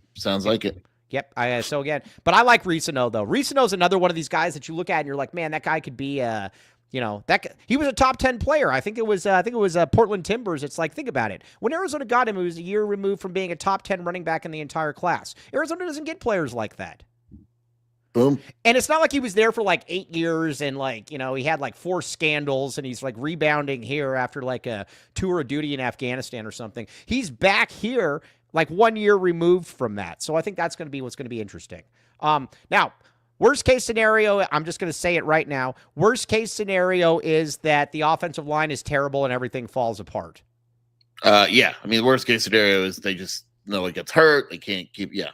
Yep. So again, but I like Risano though. Risano's another one of these guys that you look at and you're like, man, that guy could be he was a top 10 player. I think it was Portland Timbers. It's like, think about it. When Arizona got him, it was a year removed from being a top 10 running back in the entire class. Arizona doesn't get players like that.
Boom.
And it's not like he was there for like 8 years and he had like 4 scandals and he's like rebounding here after like a tour of duty in Afghanistan or something. He's back here like 1 year removed from that. So I think that's going to be what's going to be interesting. Now, worst case scenario, I'm just going to say it right now. Worst case scenario is that the offensive line is terrible and everything falls apart.
Yeah. I mean, the worst case scenario is they just Noah gets hurt. They can't keep. Yeah.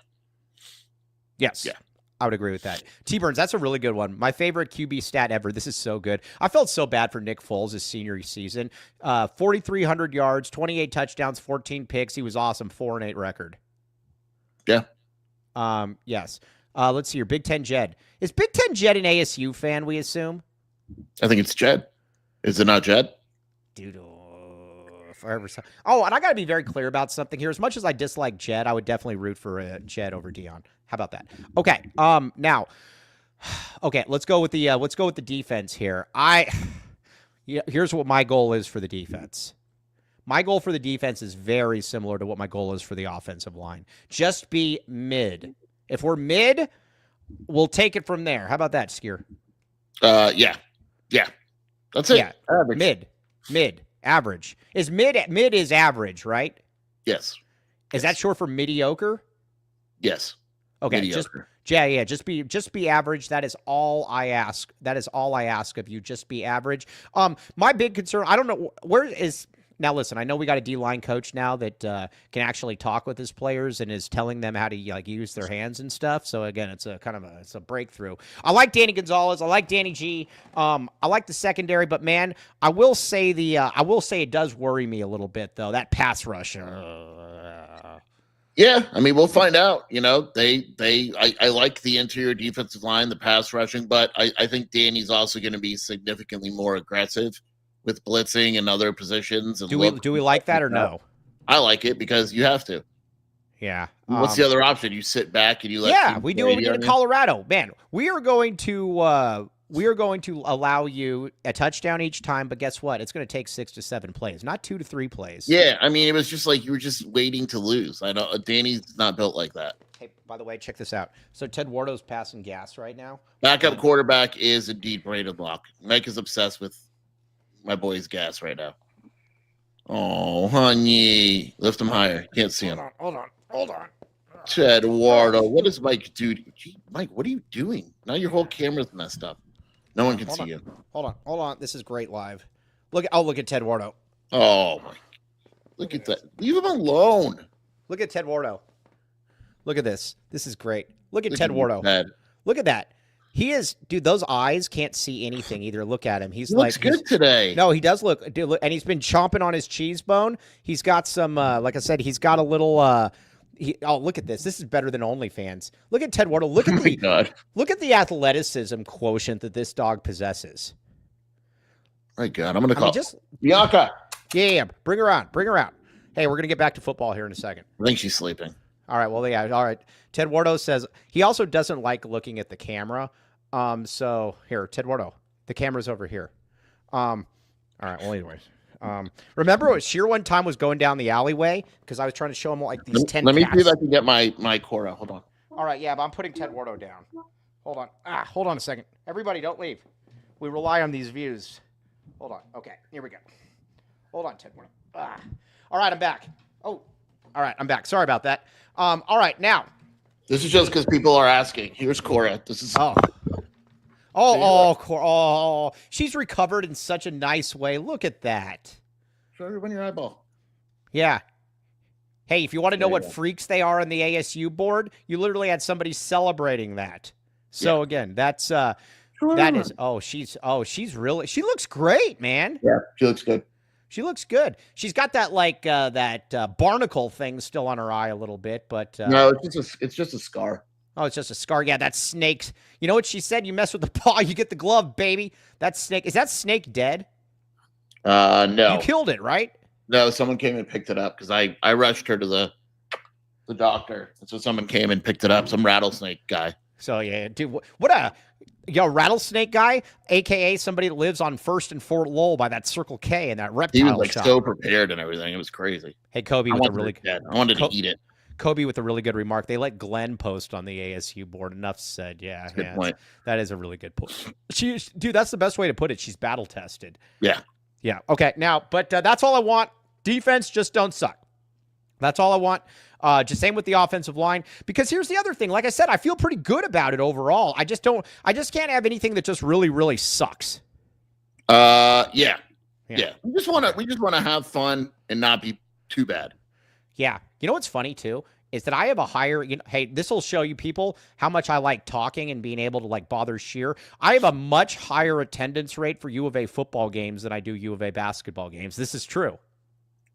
Yes.
Yeah.
I would agree with that. T-Burns, that's a really good one. My favorite QB stat ever. This is so good. I felt so bad for Nick Foles his senior season. 4,300 yards, 28 touchdowns, 14 picks. He was awesome. 4-8 record.
Yeah.
Yes. Let's see here. Big Ten Jed. Is Big Ten Jed an ASU fan, we assume?
I think it's Jed. Is it not Jed?
Dude, if I ever saw... Oh, and I got to be very clear about something here. As much as I dislike Jed, I would definitely root for Jed over Dion. How about that? Okay. Now, let's go with the defense here. Here's what my goal is for the defense. My goal for the defense is very similar to what my goal is for the offensive line. Just be mid. If we're mid, we'll take it from there. How about that, Skier?
Yeah. That's it.
Yeah. Average. Mid. Average. Mid is average, right?
Yes.
Is that short for mediocre?
Yes.
Okay.
Mediocre.
Just be average. That is all I ask. That is all I ask of you. Just be average. My big concern, I don't know where is. Now, listen, I know we got a D-line coach now that can actually talk with his players and is telling them how to use their hands and stuff. So, again, it's a breakthrough. I like Danny Gonzalez. I like Danny G. I like the secondary, but, man, I will say it does worry me a little bit, though, that pass rush.
Yeah, I mean, we'll find out. You know, I like the interior defensive line, the pass rushing, but I think Danny's also going to be significantly more aggressive with blitzing and other positions. And
do we like that or no?
I like it because you have to.
Yeah.
What's the other option? You sit back and you let.
Yeah, we do what we did in Colorado. Man, we are going to allow you a touchdown each time, but guess what? It's going to take 6 to 7 plays, not 2 to 3 plays.
Yeah, I mean, it was just like you were just waiting to lose. I know Danny's not built like that.
Hey, by the way, check this out. So Ted Wardo's passing gas right now.
Backup quarterback is indeed Braden Locke. Mike is obsessed with my boy's gas right now. Oh, honey. Lift him higher. Can't see him.
Hold on.
Ted Wardo. What does Mike do? Gee, Mike, what are you doing? Now your whole camera's messed up. No one can see you.
Hold on. This is great live. Look at Ted Wardo.
Oh, my. Look at that. Leave him alone.
Look at Ted Wardo. Look at this. This is great. Look at Ted Wardo. Look at that. He is, dude, those eyes can't see anything either. Look at him. He
looks good today.
No, he does look, and he's been chomping on his cheese bone. He's got some, like I said, he's got a little, look at this. This is better than OnlyFans. Look at Ted Wardo. Look at the athleticism quotient that this dog possesses.
My God, I'm going to call Bianca.
Yeah. Bring her on. Hey, we're going to get back to football here in a second.
I think she's sleeping.
All right. Well, yeah. All right. Ted Wardo says he also doesn't like looking at the camera. So here, Ted Wardo, the camera's over here. All right. Well, anyways, remember what Sheer one time was going down the alleyway because I was trying to show him like these 10
Let me
cats.
see if I can get my Cora. Hold on.
All right. Yeah, but I'm putting Ted Wardo down. Hold on. Hold on a second. Everybody, don't leave. We rely on these views. Hold on. Okay. Here we go. Hold on, Ted Wardo. All right. I'm back. Oh, all right. I'm back. Sorry about that. All right. Now.
This is just because people are asking. Here's Cora. This is
Cora. She's recovered in such a nice way. Look at that.
Show everyone your eyeball.
Yeah. Hey, if you want to know what freaks they are on the ASU board, you literally had somebody celebrating that. So again, that's that is she looks great, man.
Yeah, she looks good.
She looks good. She's got that that barnacle thing still on her eye a little bit, but
no, it's just a scar.
Oh, it's just a scar. Yeah, that's snakes. You know what she said? You mess with the paw, you get the glove, baby. That snake. Is that snake dead?
No.
You killed it, right?
No, someone came and picked it up because I rushed her to the doctor, and so someone came and picked it up. Some rattlesnake guy.
So yeah, dude, what a rattlesnake guy, aka somebody that lives on First and Fort Lowell by that Circle K and that reptile
shop. He was
shop.
So prepared and everything. It was crazy.
Hey, Kobe,
I wanted to eat it.
Kobe with a really good remark. They let Glenn post on the ASU board. Enough said. Yeah,
good point.
That is a really good point. Dude, that's the best way to put it. She's battle tested.
Yeah.
Yeah. Okay. Now, but that's all I want. Defense, just don't suck. That's all I want. Just same with the offensive line. Because here's the other thing. Like I said, I feel pretty good about it overall. I just can't have anything that just really, really sucks.
Yeah. We just want to have fun and not be too bad.
Yeah. You know what's funny too is that I have a higher. Hey, this will show you people how much I like talking and being able to like bother Sheer. I have a much higher attendance rate for U of A football games than I do U of A basketball games. This is true.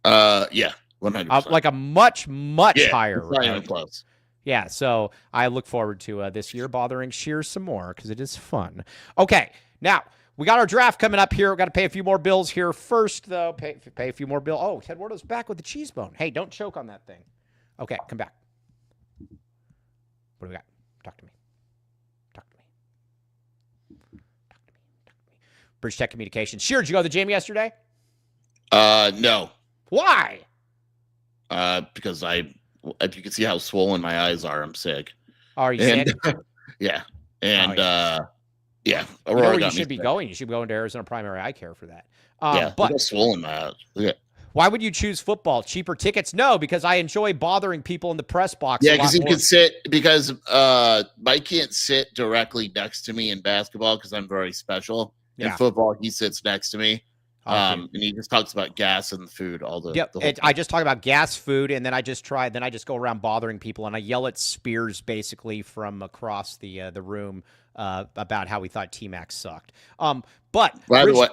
Yeah. 100%.
Like a much higher.
Not even close.
Yeah, so I look forward to this year bothering Sheer some more because it is fun. Okay, now we got our draft coming up here. We've got to pay a few more bills here first, though. Pay a few more bills. Oh, Ted Wardo's back with the cheese bone. Hey, don't choke on that thing. Okay, come back. What do we got? Talk to me. Bridge Tech Communications. Sheer, did you go to the gym yesterday?
No.
Why?
Because if you can see how swollen my eyes are, I'm sick.
Are you sick?
Yeah. And, yeah.
You know where you should be going? You should be going to Arizona Primary Eye Care for that.
But swollen my eyes. Yeah.
Why would you choose football? Cheaper tickets? No, because I enjoy bothering people in the press box.
Yeah, because you can sit, because Mike can't sit directly next to me in basketball because I'm very special. In football, he sits next to me. And he just talks about gas and food all the.
Yep, I just talk about gas, food, and then I just go around bothering people, and I yell at Spears basically from across the room about how we thought T-Mac sucked. But
by the way,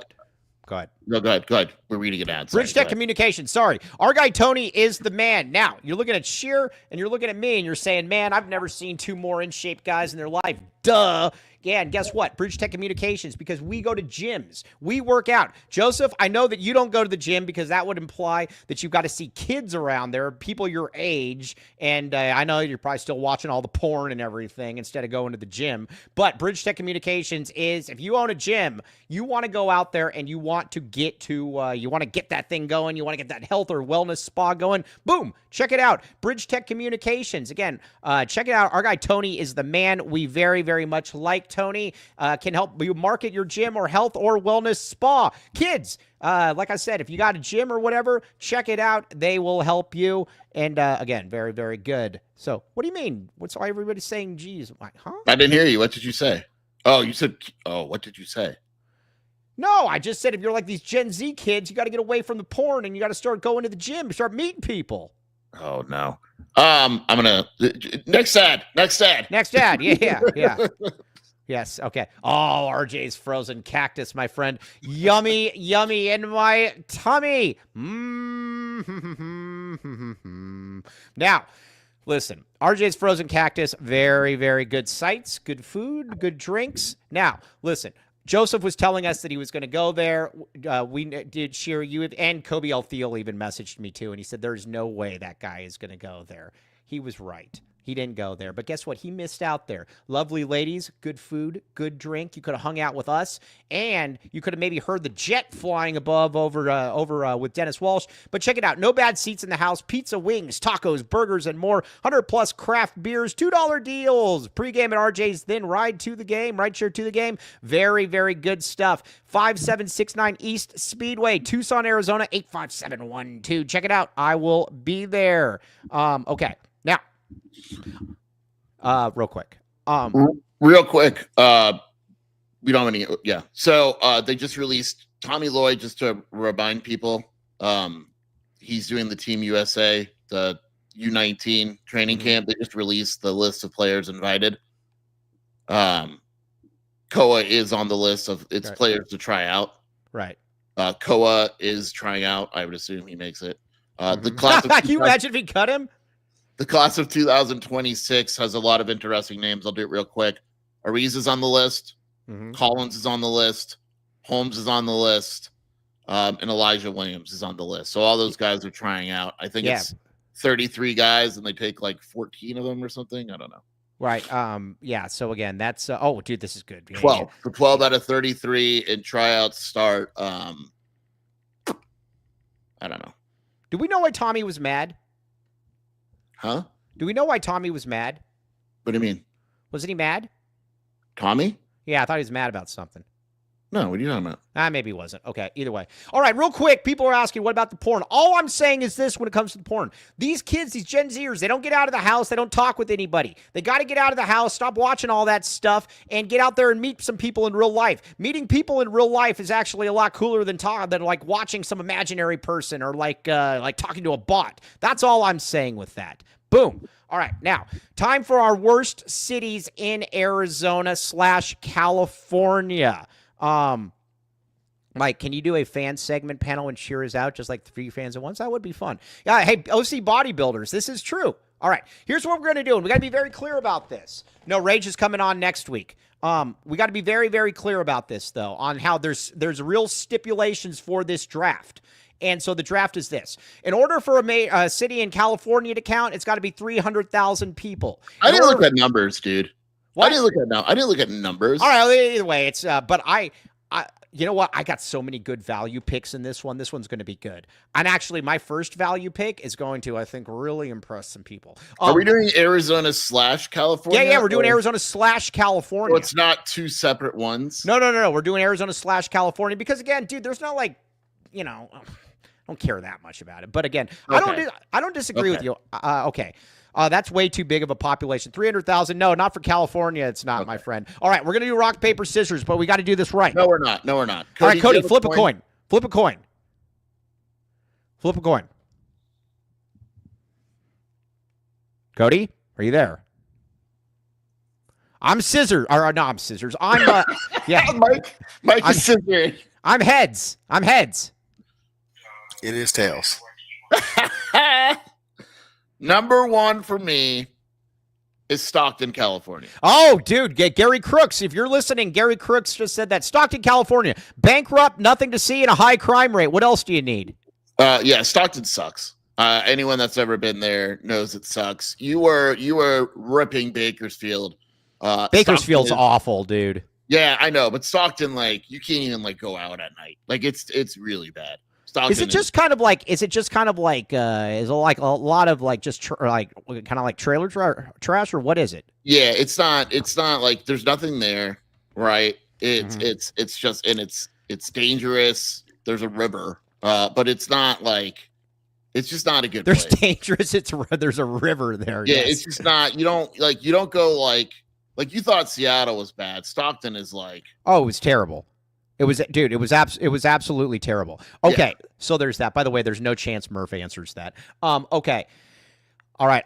Go ahead.
No, go ahead. We're reading it out.
Bridge Tech Communications. Sorry. Our guy Tony is the man. Now, you're looking at Sheer, and you're looking at me, and you're saying, man, I've never seen two more in-shape guys in their life. Duh. Yeah, and guess what? Bridge Tech Communications, because we go to gyms. We work out. Joseph, I know that you don't go to the gym because that would imply that you've got to see kids around there, people your age, and I know you're probably still watching all the porn and everything instead of going to the gym. But Bridge Tech Communications is, if you own a gym, you want to go out there and you want to get that thing going. You want to get that health or wellness spa going. Boom. Check it out. Bridge Tech Communications. Again, check it out. Our guy Tony is the man. We very, very much like Tony. Can help you market your gym or health or wellness spa. Kids, like I said, if you got a gym or whatever, check it out. They will help you. And again, very, very good. So what do you mean? What's all everybody saying? Geez, huh?
I didn't hear you. What did you say? Oh, you said, what did you say?
No, I just said if you're like these Gen Z kids, you got to get away from the porn and you got to start going to the gym, start meeting people.
Oh, no. I'm going to next ad.
Yeah. Yes. Okay. Oh, RJ's frozen cactus, my friend. Yummy in my tummy. Now, listen, RJ's frozen cactus, very, very good sights, good food, good drinks. Now, listen, Joseph was telling us that he was going to go there. We did share you, and Kobe Altheel even messaged me too, and he said there's no way that guy is going to go there. He was right. He didn't go there. But guess what? He missed out there. Lovely ladies, good food, good drink. You could have hung out with us, and you could have maybe heard the jet flying above over with Dennis Walsh. But check it out. No bad seats in the house. Pizza, wings, tacos, burgers, and more. 100-plus craft beers. $2 deals. Pre-game at RJ's, then ride share to the game. Very, very good stuff. 5769 East Speedway, Tucson, Arizona, 85712. Check it out. I will be there. Okay. Now, real quick.
We don't have any. Yeah. So they just released Tommy Lloyd, just to remind people. He's doing the Team USA, the U19 training camp. They just released the list of players invited. Koa is on the list of its players to try out.
Right.
Koa is trying out. I would assume he makes it. The class.
Can you imagine if he cut him?
The class of 2026 has a lot of interesting names. I'll do it real quick. Ariz is on the list. Collins is on the list. Holmes is on the list. And Elijah Williams is on the list. So all those guys are trying out. I think it's 33 guys, and they take like 14 of them or something. I don't know.
Right. Yeah. So again, that's oh, dude, this is good.
12. The 12 out of 33 and tryouts start. I don't know.
Do we know why Tommy was mad?
Huh?
Do we know why Tommy was mad?
What do you mean?
Wasn't he mad?
Tommy?
Yeah, I thought he was mad about something.
No, what are you talking about?
Maybe he wasn't. Okay, either way. All right, real quick, people are asking, what about the porn? All I'm saying is this when it comes to the porn. These kids, these Gen Zers, they don't get out of the house. They don't talk with anybody. They got to get out of the house, stop watching all that stuff, and get out there and meet some people in real life. Meeting people in real life is actually a lot cooler than like watching some imaginary person or like talking to a bot. That's all I'm saying with that. Boom. All right, now, time for our worst cities in Arizona/California. Mike, can you do a fan segment panel and cheer us out just like 3 fans at once? That would be fun. Yeah, hey, OC bodybuilders, this is true. All right, here's what we're going to do, and we got to be very clear about this. No, Rage is coming on next week. We got to be very, very clear about this, though, on how there's real stipulations for this draft. And so the draft is this. In order for a city in California to count, it's got to be 300,000 people.
I didn't look at numbers, dude.
What?
I didn't look at numbers.
All right, either way, it's but I you know what? I got so many good value picks in this one. This one's going to be good. And actually, my first value pick is going to, I think, really impress some people.
Are we doing Arizona/California?
Yeah, we're doing Arizona/California.
So it's not 2 separate ones?
No. We're doing Arizona/California because, again, dude, there's not like, I don't care that much about it. But again, okay. I don't disagree with you. Okay. That's way too big of a population. 300,000. No, not for California. It's not, my friend. All right, we're going to do rock, paper, scissors, but we got to do this right.
No, we're not. Cody,
all right, Cody, flip a coin. Flip a coin. Cody, are you there? I'm scissors. I'm scissors. I'm
Mike is scissoring.
I'm heads.
It is tails.
Number one for me is Stockton, California.
Oh, dude, Gary Crooks. If you're listening, Gary Crooks just said that. Stockton, California. Bankrupt, nothing to see, and a high crime rate. What else do you need?
Yeah, Stockton sucks. Anyone that's ever been there knows it sucks. You were ripping Bakersfield.
Bakersfield's awful, dude.
Yeah, I know, but Stockton, like, you can't even like go out at night. Like, it's really bad. Stockton
is it just kind of like? Is it like a lot of like just kind of like trailer trash, or what is it?
Yeah, it's not like there's nothing there, right? It's just, and it's dangerous. There's a river, but it's not like, it's just not a good
There's
place.
dangerous. There's a river there.
Yeah,
yes.
it's just not. You don't go like you thought Seattle was bad. Stockton is like,
oh, it was terrible. It was, dude. It was absolutely terrible. Okay, yeah. So there's that. By the way, there's no chance Murph answers that. Okay, all right.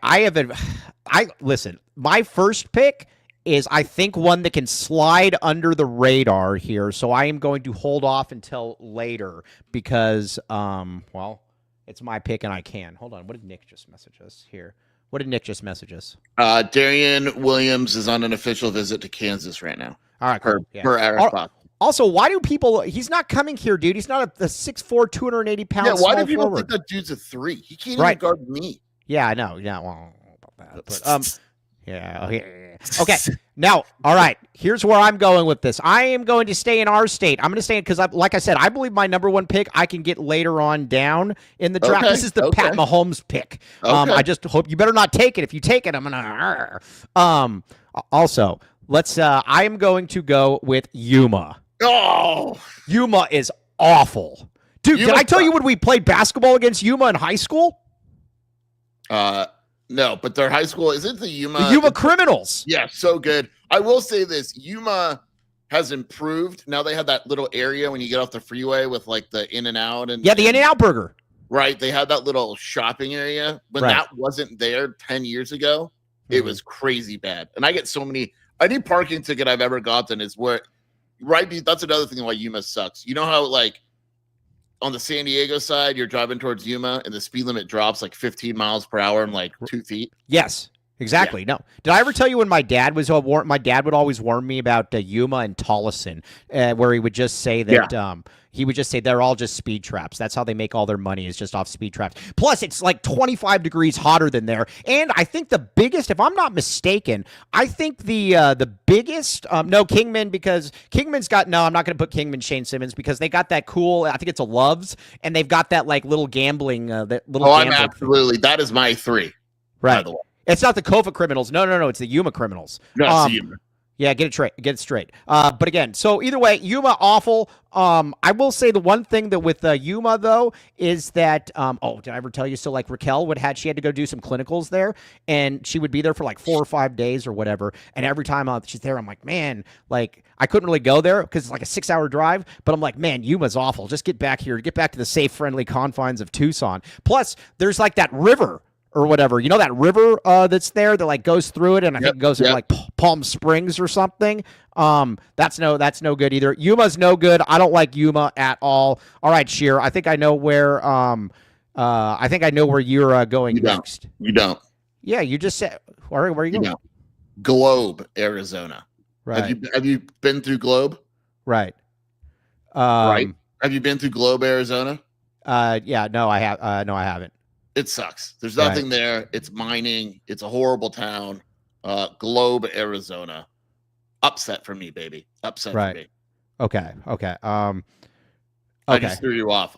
Listen. My first pick is, I think, one that can slide under the radar here. So I am going to hold off until later because, well, it's my pick and I can. Hold on. What did Nick just message us here?
Darian Williams is on an official visit to Kansas right now.
All right,
cool. Per Eric Fox.
Also, why do people? He's not coming here, dude. He's not a 6'4", 280 pound.
Yeah, why do people
forward.
think that dude's a 3? He can't even guard me.
Yeah, I know. Yeah, well, about that, but yeah. Okay, now, all right. Here's where I'm going with this. I am going to stay in our state. I'm going to stay in because, like I said, I believe my number one pick I can get later on down in the draft. Okay, this is the Pat Mahomes pick. I just hope you better not take it. If you take it, I'm gonna. Also, let's. I am going to go with Yuma.
Oh,
Yuma is awful, dude. Did I tell you when we played basketball against Yuma in high school?
No, but their high school isn't the Yuma.
The Yuma Criminals.
Yeah, so good. I will say this: Yuma has improved. Now they have that little area when you get off the freeway with like the In-N-Out and
the In-N-Out burger.
Right, they had that little shopping area. When that wasn't there 10 years ago, it was crazy bad. And I get so many. Any parking ticket I've ever gotten is where. Right, that's another thing why Yuma sucks. You know how, like, on the San Diego side, you're driving towards Yuma, and the speed limit drops like 15 miles per hour in like 2 feet?
Yes, exactly. Yeah. No, did I ever tell you when my dad was my dad would always warn me about Yuma and Tolleson, where he would just say that he would just say they're all just speed traps. That's how they make all their money, is just off speed traps. Plus, it's like 25 degrees hotter than there. And I think the biggest, if I'm not mistaken, I think the biggest, no, Kingman, because Kingman's got, no, I'm not going to put Kingman, Shane Simmons, because they got that cool, I think it's a Loves, and they've got that like little gambling, gambling.
I'm absolutely, that is my 3.
Right.
By the way.
It's not the Kofa Criminals. No, it's the Yuma Criminals.
No, it's the Yuma.
Yeah, get it straight. But again, so either way, Yuma awful. I will say the one thing that with Yuma though is that did I ever tell you? So like Raquel she had to go do some clinicals there, and she would be there for like 4 or 5 days or whatever. And every time she's there, I'm like, man, like I couldn't really go there because it's like a 6-hour drive. But I'm like, man, Yuma's awful. Just get back here, get back to the safe, friendly confines of Tucson. Plus, there's like that river. Or whatever, you know, that river that's there that like goes through it, and I think it goes into like Palm Springs or something. That's no good either. Yuma's no good. I don't like Yuma at all. All right, Sheer. I think I know where you're going next.
You don't.
Yeah, you just said. Where are you going?
Globe, Arizona.
Right.
Have you been through Globe?
Right.
Right. Have you been through Globe, Arizona?
Yeah. No, I have. No, I haven't.
It sucks. There's nothing there. It's mining. It's a horrible town. Globe, Arizona. Upset for me, baby. Upset for me.
Okay.
I just threw you off.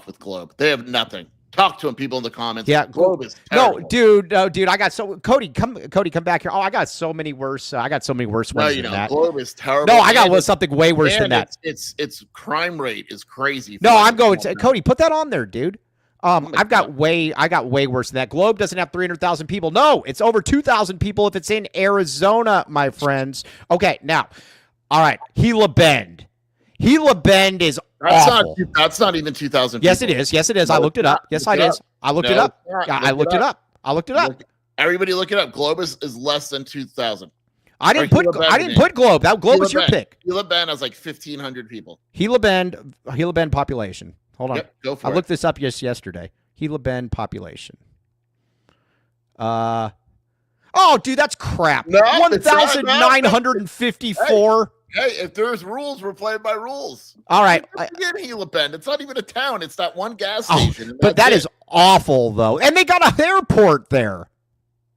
With Globe. They have nothing. Talk to them, people in the comments.
Yeah,
Globe is terrible.
dude. I got Cody, come back here. Oh, I got so many worse. Ones than that.
Globe is terrible.
No, I got something way worse than that.
Its crime rate is crazy.
No, I'm going to Cody. Put that on there, dude. I got way worse than that. Globe doesn't have 300,000 people. No, it's over 2,000 people if it's in Arizona, my friends. Okay, now, all right, Gila Bend. Gila Bend is awful.
That's not even 2,000 people.
Yes, it is. No, I looked it up. Yes, I did. I looked it up. I looked it up.
Everybody look it up. Globe is less than 2,000.
I didn't put Globe. That Globe was your pick.
Gila Bend has like 1,500 people.
Gila Bend population. Hold on.
Yep, go for it.
I looked this up just yesterday. Gila Bend population. Oh, dude, that's crap.
No,
1,954.
Hey, if there's rules, we're playing by rules.
All right.
Forget Gila Bend. It's not even a town. It's that one gas station.
But that is awful, though. And they got an airport there.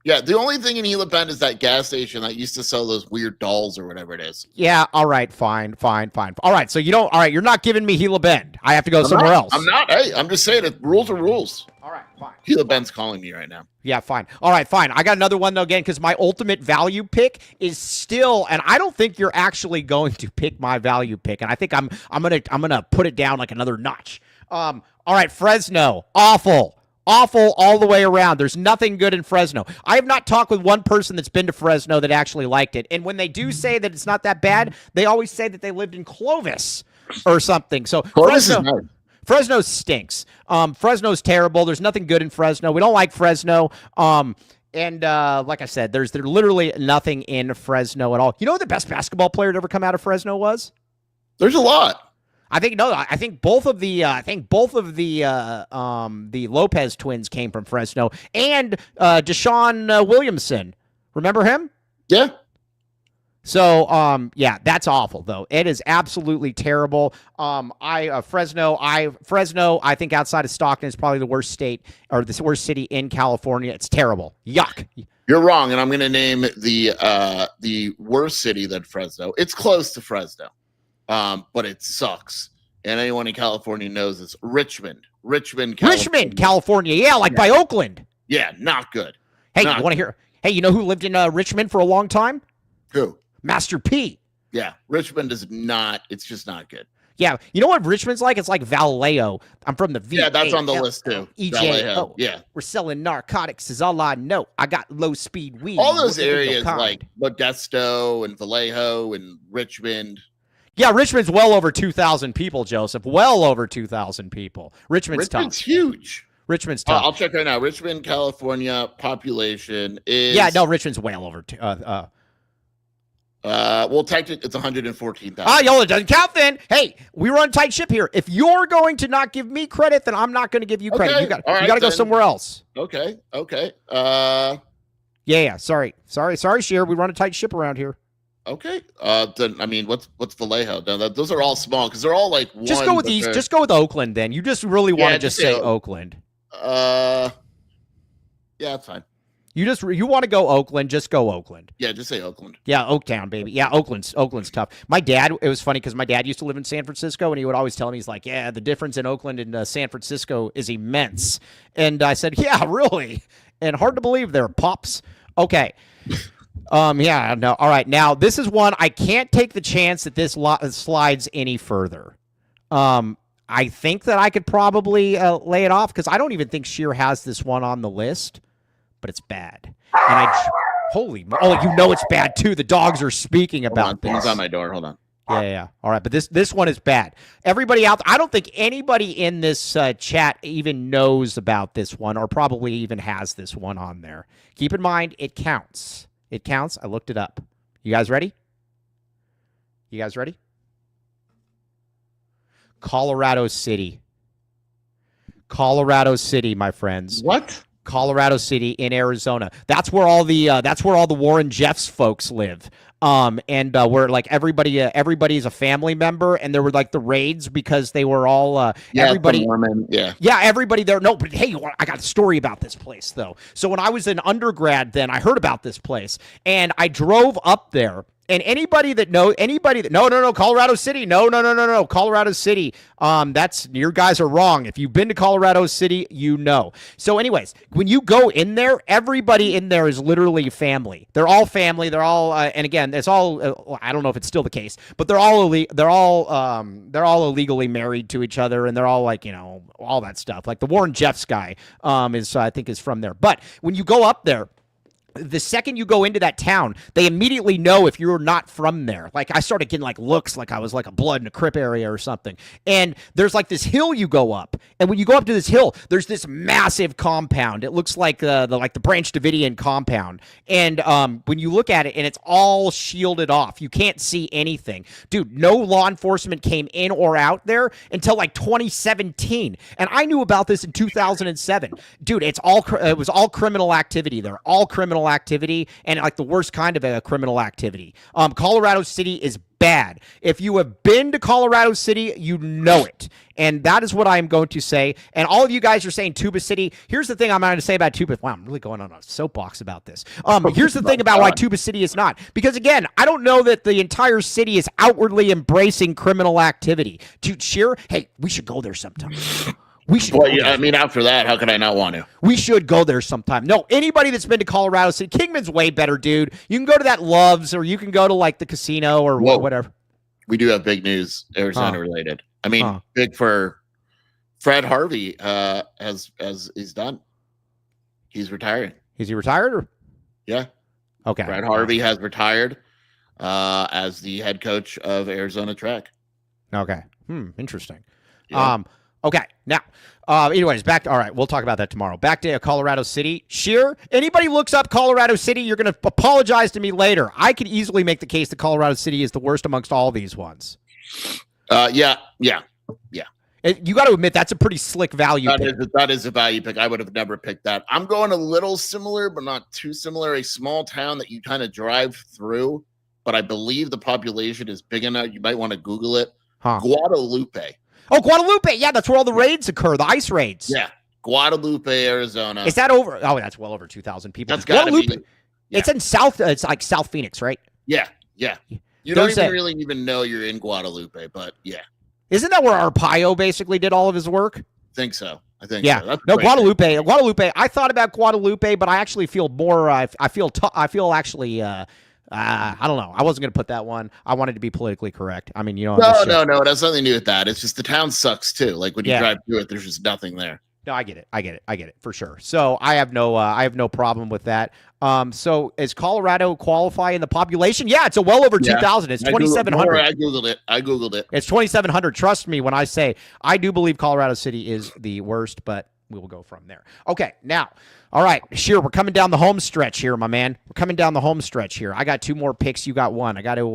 Yeah, the only thing in Gila Bend is that gas station that used to sell those weird dolls or whatever it is.
Yeah, all right, fine. All right, so you're not giving me Gila Bend. I have to go somewhere else.
I'm not. Hey, I'm just saying, rules are rules.
All right, fine.
Gila Bend's calling me right now.
Yeah, fine. All right, fine. I got another one, though, again, because my ultimate value pick is still, and I don't think you're actually going to pick my value pick, and I think I'm gonna put it down like another notch. All right, Fresno, awful all the way around. There's nothing good in Fresno. I have not talked with one person that's been to Fresno that actually liked it. And when they do say that it's not that bad, they always say that they lived in Clovis or something. So Fresno stinks. Fresno's terrible. There's nothing good in Fresno. We don't like Fresno. And like I said, there's literally nothing in Fresno at all. You know who the best basketball player to ever come out of Fresno was?
There's a lot.
I think both of the Lopez twins came from Fresno, and Deshaun Williamson. Remember him?
Yeah.
So yeah, that's awful though. It is absolutely terrible. Fresno, I think outside of Stockton is probably the worst state or the worst city in California. It's terrible. Yuck.
You're wrong, and I'm going to name the worst city than Fresno. It's close to Fresno. But it sucks. And anyone in California knows it's Richmond, California. Yeah, like by Oakland. Yeah, not good.
Hey, you want to hear? Hey, you know who lived in Richmond for a long time?
Who?
Master P.
Yeah, Richmond is not. It's just not good.
Yeah, you know what Richmond's like? It's like Vallejo. I'm from the V.
Yeah, that's on the list too.
EJ.
Yeah,
we're selling narcotics is all I know. I got low speed weed.
All those areas like Modesto and Vallejo and Richmond.
Yeah, Richmond's well over 2,000 people, Joseph. Well over 2,000 people. Richmond's tough.
Huge.
Richmond's tough.
I'll check right now. Richmond, California, population is...
Yeah, no, Richmond's well over...
well, technically, it's 114,000.
Y'all, it doesn't count then. Hey, we run tight ship here. If you're going to not give me credit, then I'm not going to give you credit. You got to go somewhere else.
Okay.
Yeah. Sorry, Sheer. We run a tight ship around here.
Okay. Then I mean, what's Vallejo? Those are all small because they're all like one.
Just go with these. Just go with Oakland. Then you just really want to just say Oakland.
Yeah, that's fine.
You want to go Oakland? Just go Oakland.
Yeah, just say Oakland.
Yeah, Oaktown, baby. Yeah, Oakland's tough. My dad. It was funny because my dad used to live in San Francisco, and he would always tell me, he's like, "Yeah, the difference in Oakland and San Francisco is immense." And I said, "Yeah, really?" And hard to believe there, pops. Okay. Yeah, no. All right. Now, this is one I can't take the chance that this slides any further. I think that I could probably lay it off because I don't even think Sheer has this one on the list, but it's bad. And you know it's bad too. The dogs are speaking about this.
Someone's on my door. Hold on.
Yeah. All right, but this one is bad. Everybody out there, I don't think anybody in this chat even knows about this one or probably even has this one on there. Keep in mind, it counts. It counts. I looked it up. You guys ready? Colorado City. Colorado City, my friends.
What?
Colorado City in Arizona. That's where all the Warren Jeffs folks live. And where like everybody's a family member, and there were like the raids because they were all everybody. Yeah, everybody there. No, but hey, I got a story about this place though. So when I was an undergrad, then I heard about this place, and I drove up there. And anybody that no, Colorado City, no, Colorado City. That's your guys are wrong. If you've been to Colorado City, you know. So, anyways, when you go in there, everybody in there is literally family. They're all family. They're all, and again, it's all. I don't know if it's still the case, but they're all illegally married to each other, and they're all like all that stuff. Like the Warren Jeffs guy, I think is from there. But when you go up there, the second you go into that town, they immediately know if you're not from there. Like, I started getting like looks like I was like a blood and a crip area or something. And there's like this hill you go up, and when you go up to this hill, there's this massive compound. It looks like the Branch Davidian compound. And when you look at it, and it's all shielded off, you can't see anything. Dude, no law enforcement came in or out there until like 2017, and I knew about this in 2007. Dude, it was all criminal activity there, all criminal activity, and like the worst kind of a criminal activity. Colorado City is bad. If you have been to Colorado City, you know it. And that is what I am going to say. And all of you guys are saying Tuba City. Here's the thing I'm going to say about Tuba. Wow, I'm really going on a soapbox about this. Here's the thing about why Tuba City is not. Because, again, I don't know that the entire city is outwardly embracing criminal activity. Dude, sure, hey, we should go there sometime. We should.
Well, yeah, I mean, after that, how could I not want to?
We should go there sometime. No, anybody that's been to Colorado City, Kingman's way better, dude. You can go to that Love's, or you can go to like the casino or whatever.
We do have big news, Arizona related. I mean, big for Fred Harvey. As he's done, he's retiring.
Is he retired? Or?
Yeah.
Okay.
Fred Harvey has retired as the head coach of Arizona Track.
Okay. Interesting.
Yeah.
Okay, now, anyways, all right, we'll talk about that tomorrow. Back to Colorado City. Sheer, anybody looks up Colorado City, you're going to apologize to me later. I could easily make the case that Colorado City is the worst amongst all these ones.
Yeah.
You got to admit, that's a pretty slick value pick.
That is a value pick. I would have never picked that. I'm going a little similar, but not too similar. A small town that you kind of drive through, but I believe the population is big enough. You might want to Google it. Guadalupe.
Oh, Guadalupe. Yeah, that's where all the raids occur, the ice raids.
Yeah. Guadalupe, Arizona.
Is that over? Oh, that's well over 2,000 people.
That's Guadalupe.
Yeah. It's in it's like South Phoenix, right?
Yeah. You don't really even know you're in Guadalupe, but yeah.
Isn't that where Arpaio basically did all of his work?
I think so. So.
Yeah. No, Guadalupe. I thought about Guadalupe, but I actually feel more. I feel actually. I don't know. I wasn't going to put that one. I wanted to be politically correct. I mean,
No. It has nothing to do with that. It's just the town sucks too. Like when you drive through it, there's just nothing there.
No, I get it for sure. So I have no problem with that. So is Colorado qualify in the population? Yeah, it's well over 2,000. It's 2,700.
I Googled it.
It's 2,700. Trust me when I say I do believe Colorado City is the worst, but we will go from there. Okay, now. All right, sure. We're coming down the home stretch here, my man. We're coming down the home stretch here. I got two more picks. You got one. I got to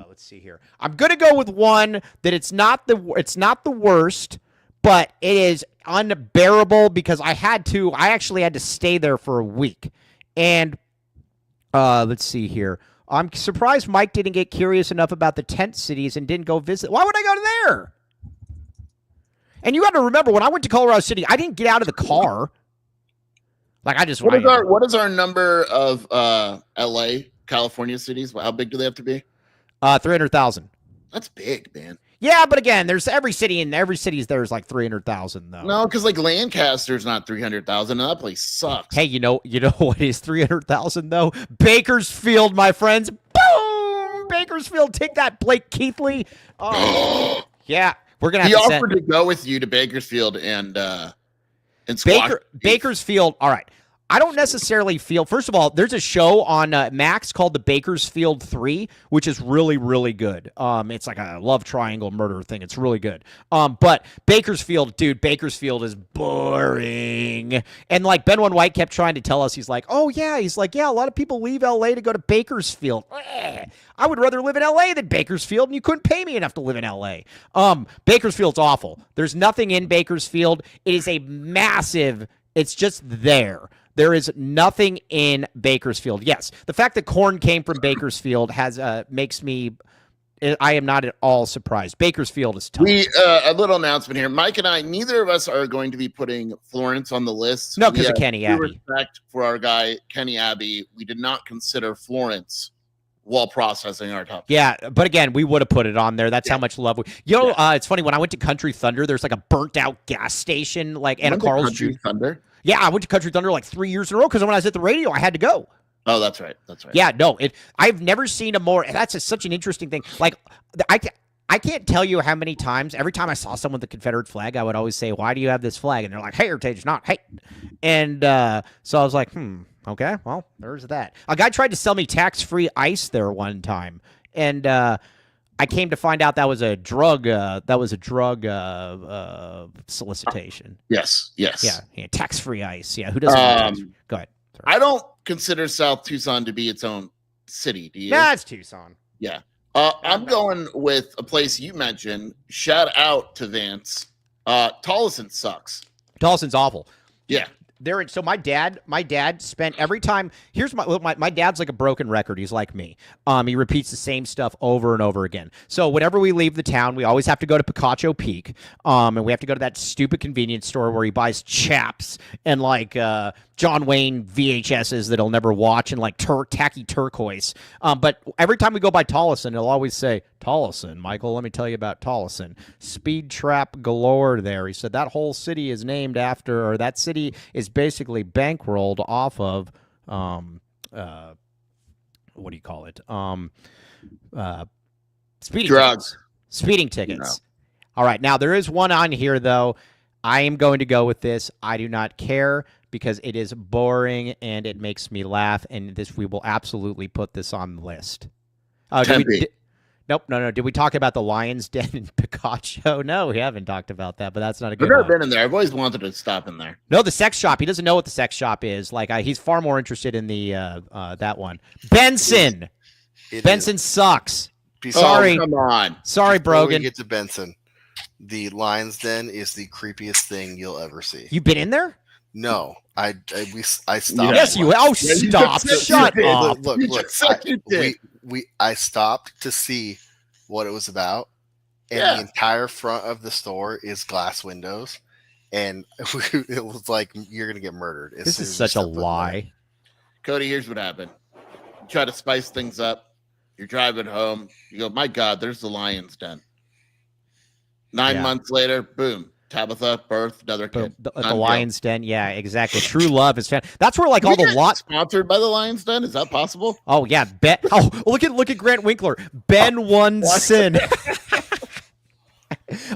let's see here. I'm gonna go with one that it's not the worst, but it is unbearable because I actually had to stay there for a week. And let's see here. I'm surprised Mike didn't get curious enough about the tent cities and didn't go visit. Why would I go there? And you got to remember, when I went to Colorado City, I didn't get out of the car. Like I just
what is our number of LA, California cities? How big do they have to be?
300,000.
That's big, man.
Yeah, but again, there's every city there's like 300,000 though.
No, because like Lancaster's not 300,000, and that place sucks.
Hey, you know what is 300,000 though? Bakersfield, my friends. Boom! Bakersfield, take that, Blake Keithley. Oh, yeah, we're gonna. He
offered to go with you to Bakersfield and
Bakersfield. All right. I don't necessarily feel, first of all, there's a show on Max called The Bakersfield 3, which is really, really good. It's like a love triangle murder thing. It's really good. But Bakersfield is boring. And like Benwin White kept trying to tell us, he's like, a lot of people leave LA to go to Bakersfield. I would rather live in LA than Bakersfield, and you couldn't pay me enough to live in LA. Bakersfield's awful. There's nothing in Bakersfield. It is a massive, it's just there. There is nothing in Bakersfield. Yes, the fact that corn came from Bakersfield makes me. I am not at all surprised. Bakersfield is tough.
A little announcement here. Mike and I, neither of us are going to be putting Florence on the list.
No, because of Kenny Abbey.
Respect for our guy Kenny Abbey. We did not consider Florence while processing our top.
Yeah, but again, we would have put it on there. That's how much love we. It's funny when I went to Country Thunder. There's like a burnt out gas station, like Anna Carl's Jr.
Thunder.
Yeah, I went to Country Thunder like 3 years in a row because when I was at the radio, I had to go.
Oh, that's right.
Yeah, no, I've never seen a more. That's such an interesting thing. Like, I can't tell you how many times. Every time I saw someone with the Confederate flag, I would always say, "Why do you have this flag?" And they're like, "Heritage, not hate." And so I was like, Okay, well, there's that. A guy tried to sell me tax-free ice there one time, and I came to find out that was a drug. Solicitation.
Yes.
Yeah, tax-free ice. Yeah, who doesn't? Go ahead. Sorry.
I don't consider South Tucson to be its own city. Do you?
Nah, it's Tucson.
Yeah. I'm going with a place you mentioned. Shout out to Vance. Tolleson sucks.
Tollison's awful.
Yeah.
So my dad spent every time. Here's my dad's like a broken record. He's like me. He repeats the same stuff over and over again. So whenever we leave the town, we always have to go to Picacho Peak, and we have to go to that stupid convenience store where he buys chaps and like John Wayne VHSs that he'll never watch and like tacky turquoise. But every time we go by Tolleson, he'll always say, "Tolleson, Michael, let me tell you about Tolleson. Speed trap galore there." He said that whole city is named after, or that city is basically bankrolled off of, what do you call it? Speeding
drugs.
Tickets. Speeding tickets. No. All right. Now, there is one on here, though. I am going to go with this. I do not care because it is boring and it makes me laugh. And we will absolutely put this on the list. Nope. No. Did we talk about the Lion's Den in Picacho? No, we haven't talked about that, but that's not a good one.
I've never been in there. I've always wanted to stop in there.
No, the sex shop. He doesn't know what the sex shop is. Like, he's far more interested in the that one. Benson. Benson sucks. Sorry.
Oh, come on.
Sorry, Brogan.
Before we get to Benson, the Lion's Den is the creepiest thing you'll ever see.
You been in there?
No, I stopped.
Yes, you. Oh, stop! Shut up!
Look. I stopped to see what it was about, and the entire front of the store is glass windows, and it was like you're gonna get murdered.
This is such a lie.
Cody, here's what happened. You try to spice things up. You're driving home. You go, my God, there's the Lion's Den. 9 months later, boom. Tabitha, birth, another kid.
The Lion's Den, yeah, exactly. True love is fan. That's where like all the
sponsored by the Lion's Den. Is that possible?
Oh yeah, look at Grant Winkler. Ben won sin.
Get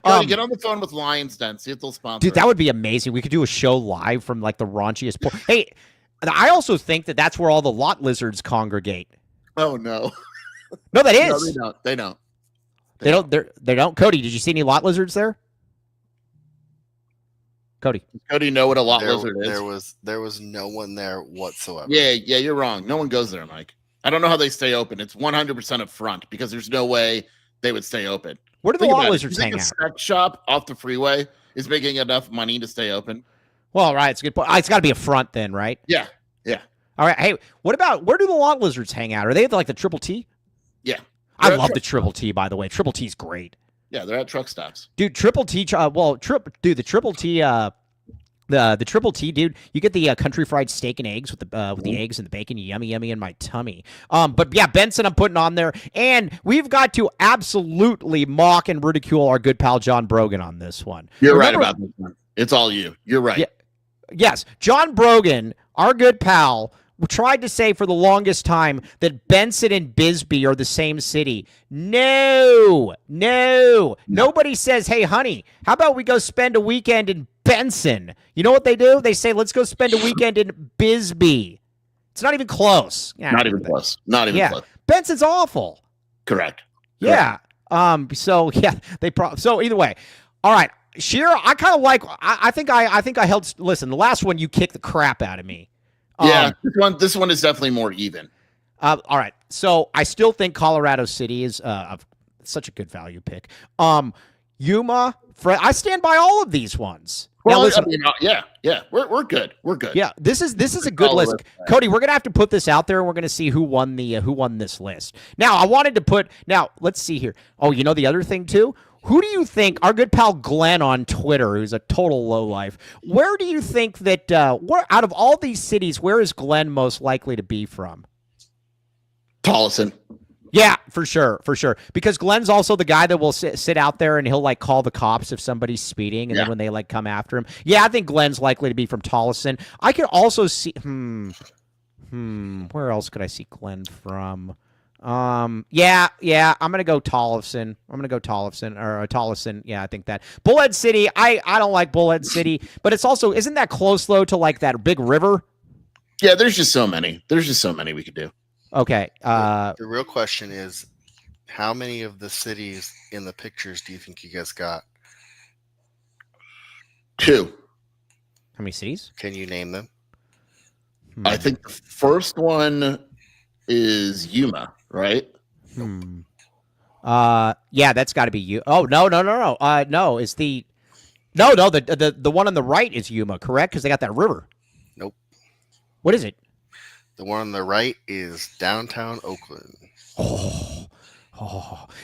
on the phone with Lion's Den. See if they'll sponsor.
Dude, that would be amazing. We could do a show live from like the raunchiest. Hey, I also think that's where all the lot lizards congregate.
Oh no,
no, that is.
No, they don't.
They don't. Cody, did you see any lot lizards there?
Cody, know what a lot lizard
is? There was no one there whatsoever.
Yeah, you're wrong. No one goes there, Mike. I don't know how they stay open. It's 100% up front because there's no way they would stay open.
Where do the lot lizards hang out?
A sex shop off the freeway is making enough money to stay open.
Well, right, it's a good point. It's got to be a front then, right?
Yeah.
All right. Hey, what about where do the lot lizards hang out? Are they like the Triple T?
Yeah.
I love the Triple T, by the way. Triple T's great.
Yeah, they're at truck stops.
Dude, Triple T. The Triple T. The Triple T, dude. You get the country fried steak and eggs with the eggs and the bacon. Yummy in my tummy. But yeah, Benson, I'm putting on there, and we've got to absolutely mock and ridicule our good pal John Brogan on this one.
You're right about this one. It's all you. You're right.
Yeah, yes, John Brogan, our good pal, tried to say for the longest time that Benson and Bisbee are the same city. No. Nobody says, hey, honey, how about we go spend a weekend in Benson? You know what they do? They say, let's go spend a weekend in Bisbee. It's not even close. Yeah,
not even close. Close.
Benson's awful.
Correct.
Yeah. So either way. All right. Shearer, I kind of like, I think I held, listen, the last one you kicked the crap out of me.
Yeah, this one is definitely more even.
All right, so I still think Colorado City is such a good value pick. Yuma, I stand by all of these ones.
Well,
now, listen,
we're good. We're good.
Yeah, this is a good list. Cody, we're gonna have to put this out there, and we're gonna see who won this list. Now, I wanted to put. Now, let's see here. Oh, you know the other thing too. Who do you think, our good pal Glenn on Twitter, who's a total lowlife, where do you think that, out of all these cities, where is Glenn most likely to be from?
Tolleson.
Yeah, for sure. Because Glenn's also the guy that will sit out there and he'll, like, call the cops if somebody's speeding, and then when they, like, come after him. Yeah, I think Glenn's likely to be from Tolleson. I could also see, where else could I see Glenn from? I'm gonna go Tolleson. Tolleson. Yeah, I think that Bullhead City. I don't like Bullhead City, but it's also, isn't that close though to like that big river?
Yeah, there's just so many. There's just so many we could do.
Okay.
The real question is, how many of the cities in the pictures do you think you guys got?
2.
How many cities?
Can you name them?
I think the first one is Yuma, right?
Yeah, that's got to be you. Oh, no. No, it's the the one on the right is Yuma, correct? Because they got that river.
Nope.
What is it?
The one on the right is downtown Oakland.
Oh.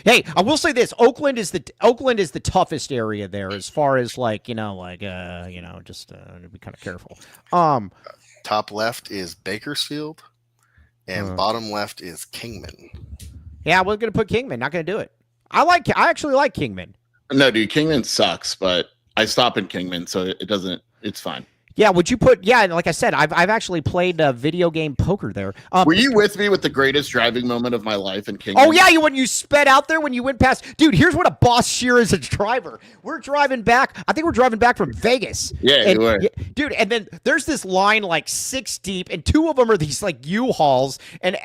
Hey, I will say this: Oakland is the toughest area there, as far as just be kind of careful.
Top left is Bakersfield, and bottom left is Kingman.
Yeah, we're gonna put Kingman. Not gonna do it. I actually like Kingman.
No, dude, Kingman sucks, but I stop in Kingman, so it doesn't. It's fine.
Yeah, would you put? Yeah, like I said, I've actually played video game poker there.
Were you with me with the greatest driving moment of my life in Kingman?
Oh yeah, when you sped out there when you went past, dude. Here's what a boss sheer is a driver. We're driving back. I think we're driving back from Vegas.
Yeah, you were,
dude. And then there's this line like 6 deep, and 2 of them are these like U-Hauls, and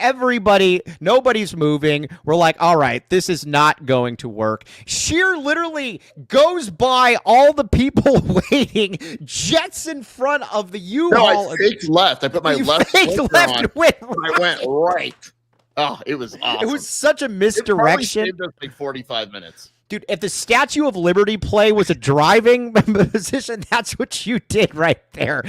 nobody's moving. We're like, all right, this is not going to work. Sheer literally goes by all the people waiting, jets in front of the U-Haul.
No, I faked left. I put my left foot
left
on.
and went
I went right. Oh, it was awesome.
It was such a misdirection.
It saved us like 45 minutes.
Dude, if the Statue of Liberty play was a driving position, that's what you did right there.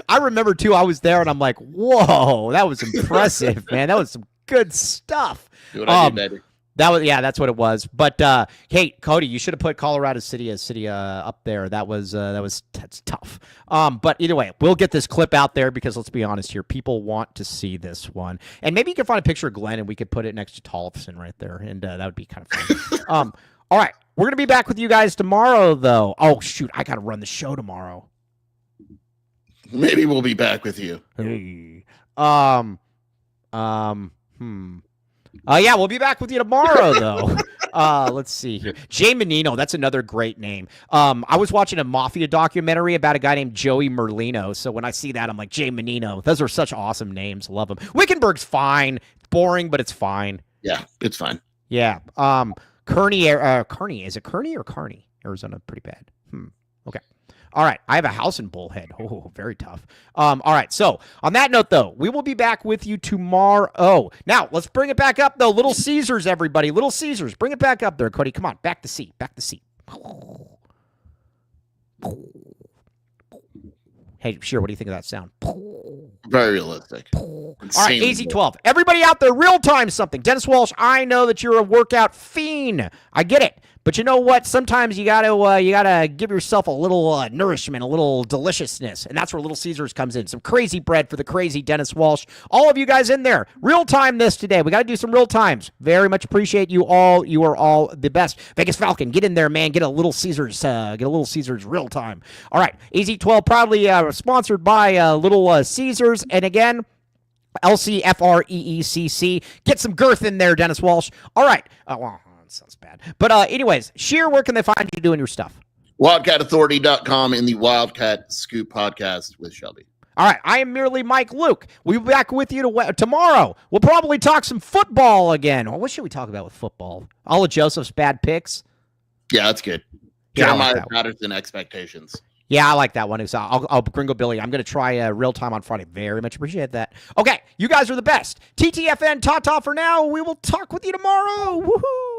I remember too, I was there and I'm like, whoa, that was impressive, man. That was some good stuff.
Do what I do, baby.
That's what it was. But hey, Cody, you should have put Colorado City up there. That's tough. But either way, we'll get this clip out there because let's be honest here, people want to see this one. And maybe you can find a picture of Glenn and we could put it next to Tollefson right there, and that would be kind of fun. All right, we're gonna be back with you guys tomorrow, though. Oh shoot, I gotta run the show tomorrow.
Maybe we'll be back with you.
Hey. Yeah, we'll be back with you tomorrow, though. Let's see here. Jay Menino, that's another great name. I was watching a Mafia documentary about a guy named Joey Merlino, so when I see that, I'm like, Jay Menino. Those are such awesome names. Love them. Wickenburg's fine. It's boring, but it's fine.
Yeah, it's fine.
Yeah. Kearney, is it Kearney or Kearney? Arizona, pretty bad. Okay. All right, I have a house in Bullhead. Oh, very tough. All right, so on that note, though, we will be back with you tomorrow. Now, let's bring it back up, though. Little Caesars, everybody. Little Caesars. Bring it back up there, Cody. Come on, back the seat. Hey, sure, what do you think of that sound?
Very realistic.
All right, AZ12. Everybody out there, real time something. Dennis Walsh, I know that you're a workout fiend. I get it. But you know what? Sometimes you gotta give yourself a little nourishment, a little deliciousness, and that's where Little Caesars comes in. Some crazy bread for the crazy Dennis Walsh. All of you guys in there, real time this today. We gotta do some real times. Very much appreciate you all. You are all the best. Vegas Falcon, get in there, man. Get a Little Caesars. Real time. All right, AZ12 proudly sponsored by Little Caesars, and again, LCFREECC. Get some girth in there, Dennis Walsh. All right. Sounds bad. But anyways, Sheer, where can they find you doing your stuff?
WildcatAuthority.com in the Wildcat Scoop podcast with Shelby.
All right. I am merely Mike Luke. We'll be back with you tomorrow. We'll probably talk some football again. Well, what should we talk about with football? All of Joseph's bad picks?
Yeah, that's good. Jeremiah Patterson expectations.
Yeah, I like that one. I'll Gringo Billy. I'm going to try real time on Friday. Very much appreciate that. Okay, you guys are the best. TTFN, ta-ta for now. We will talk with you tomorrow. Woohoo!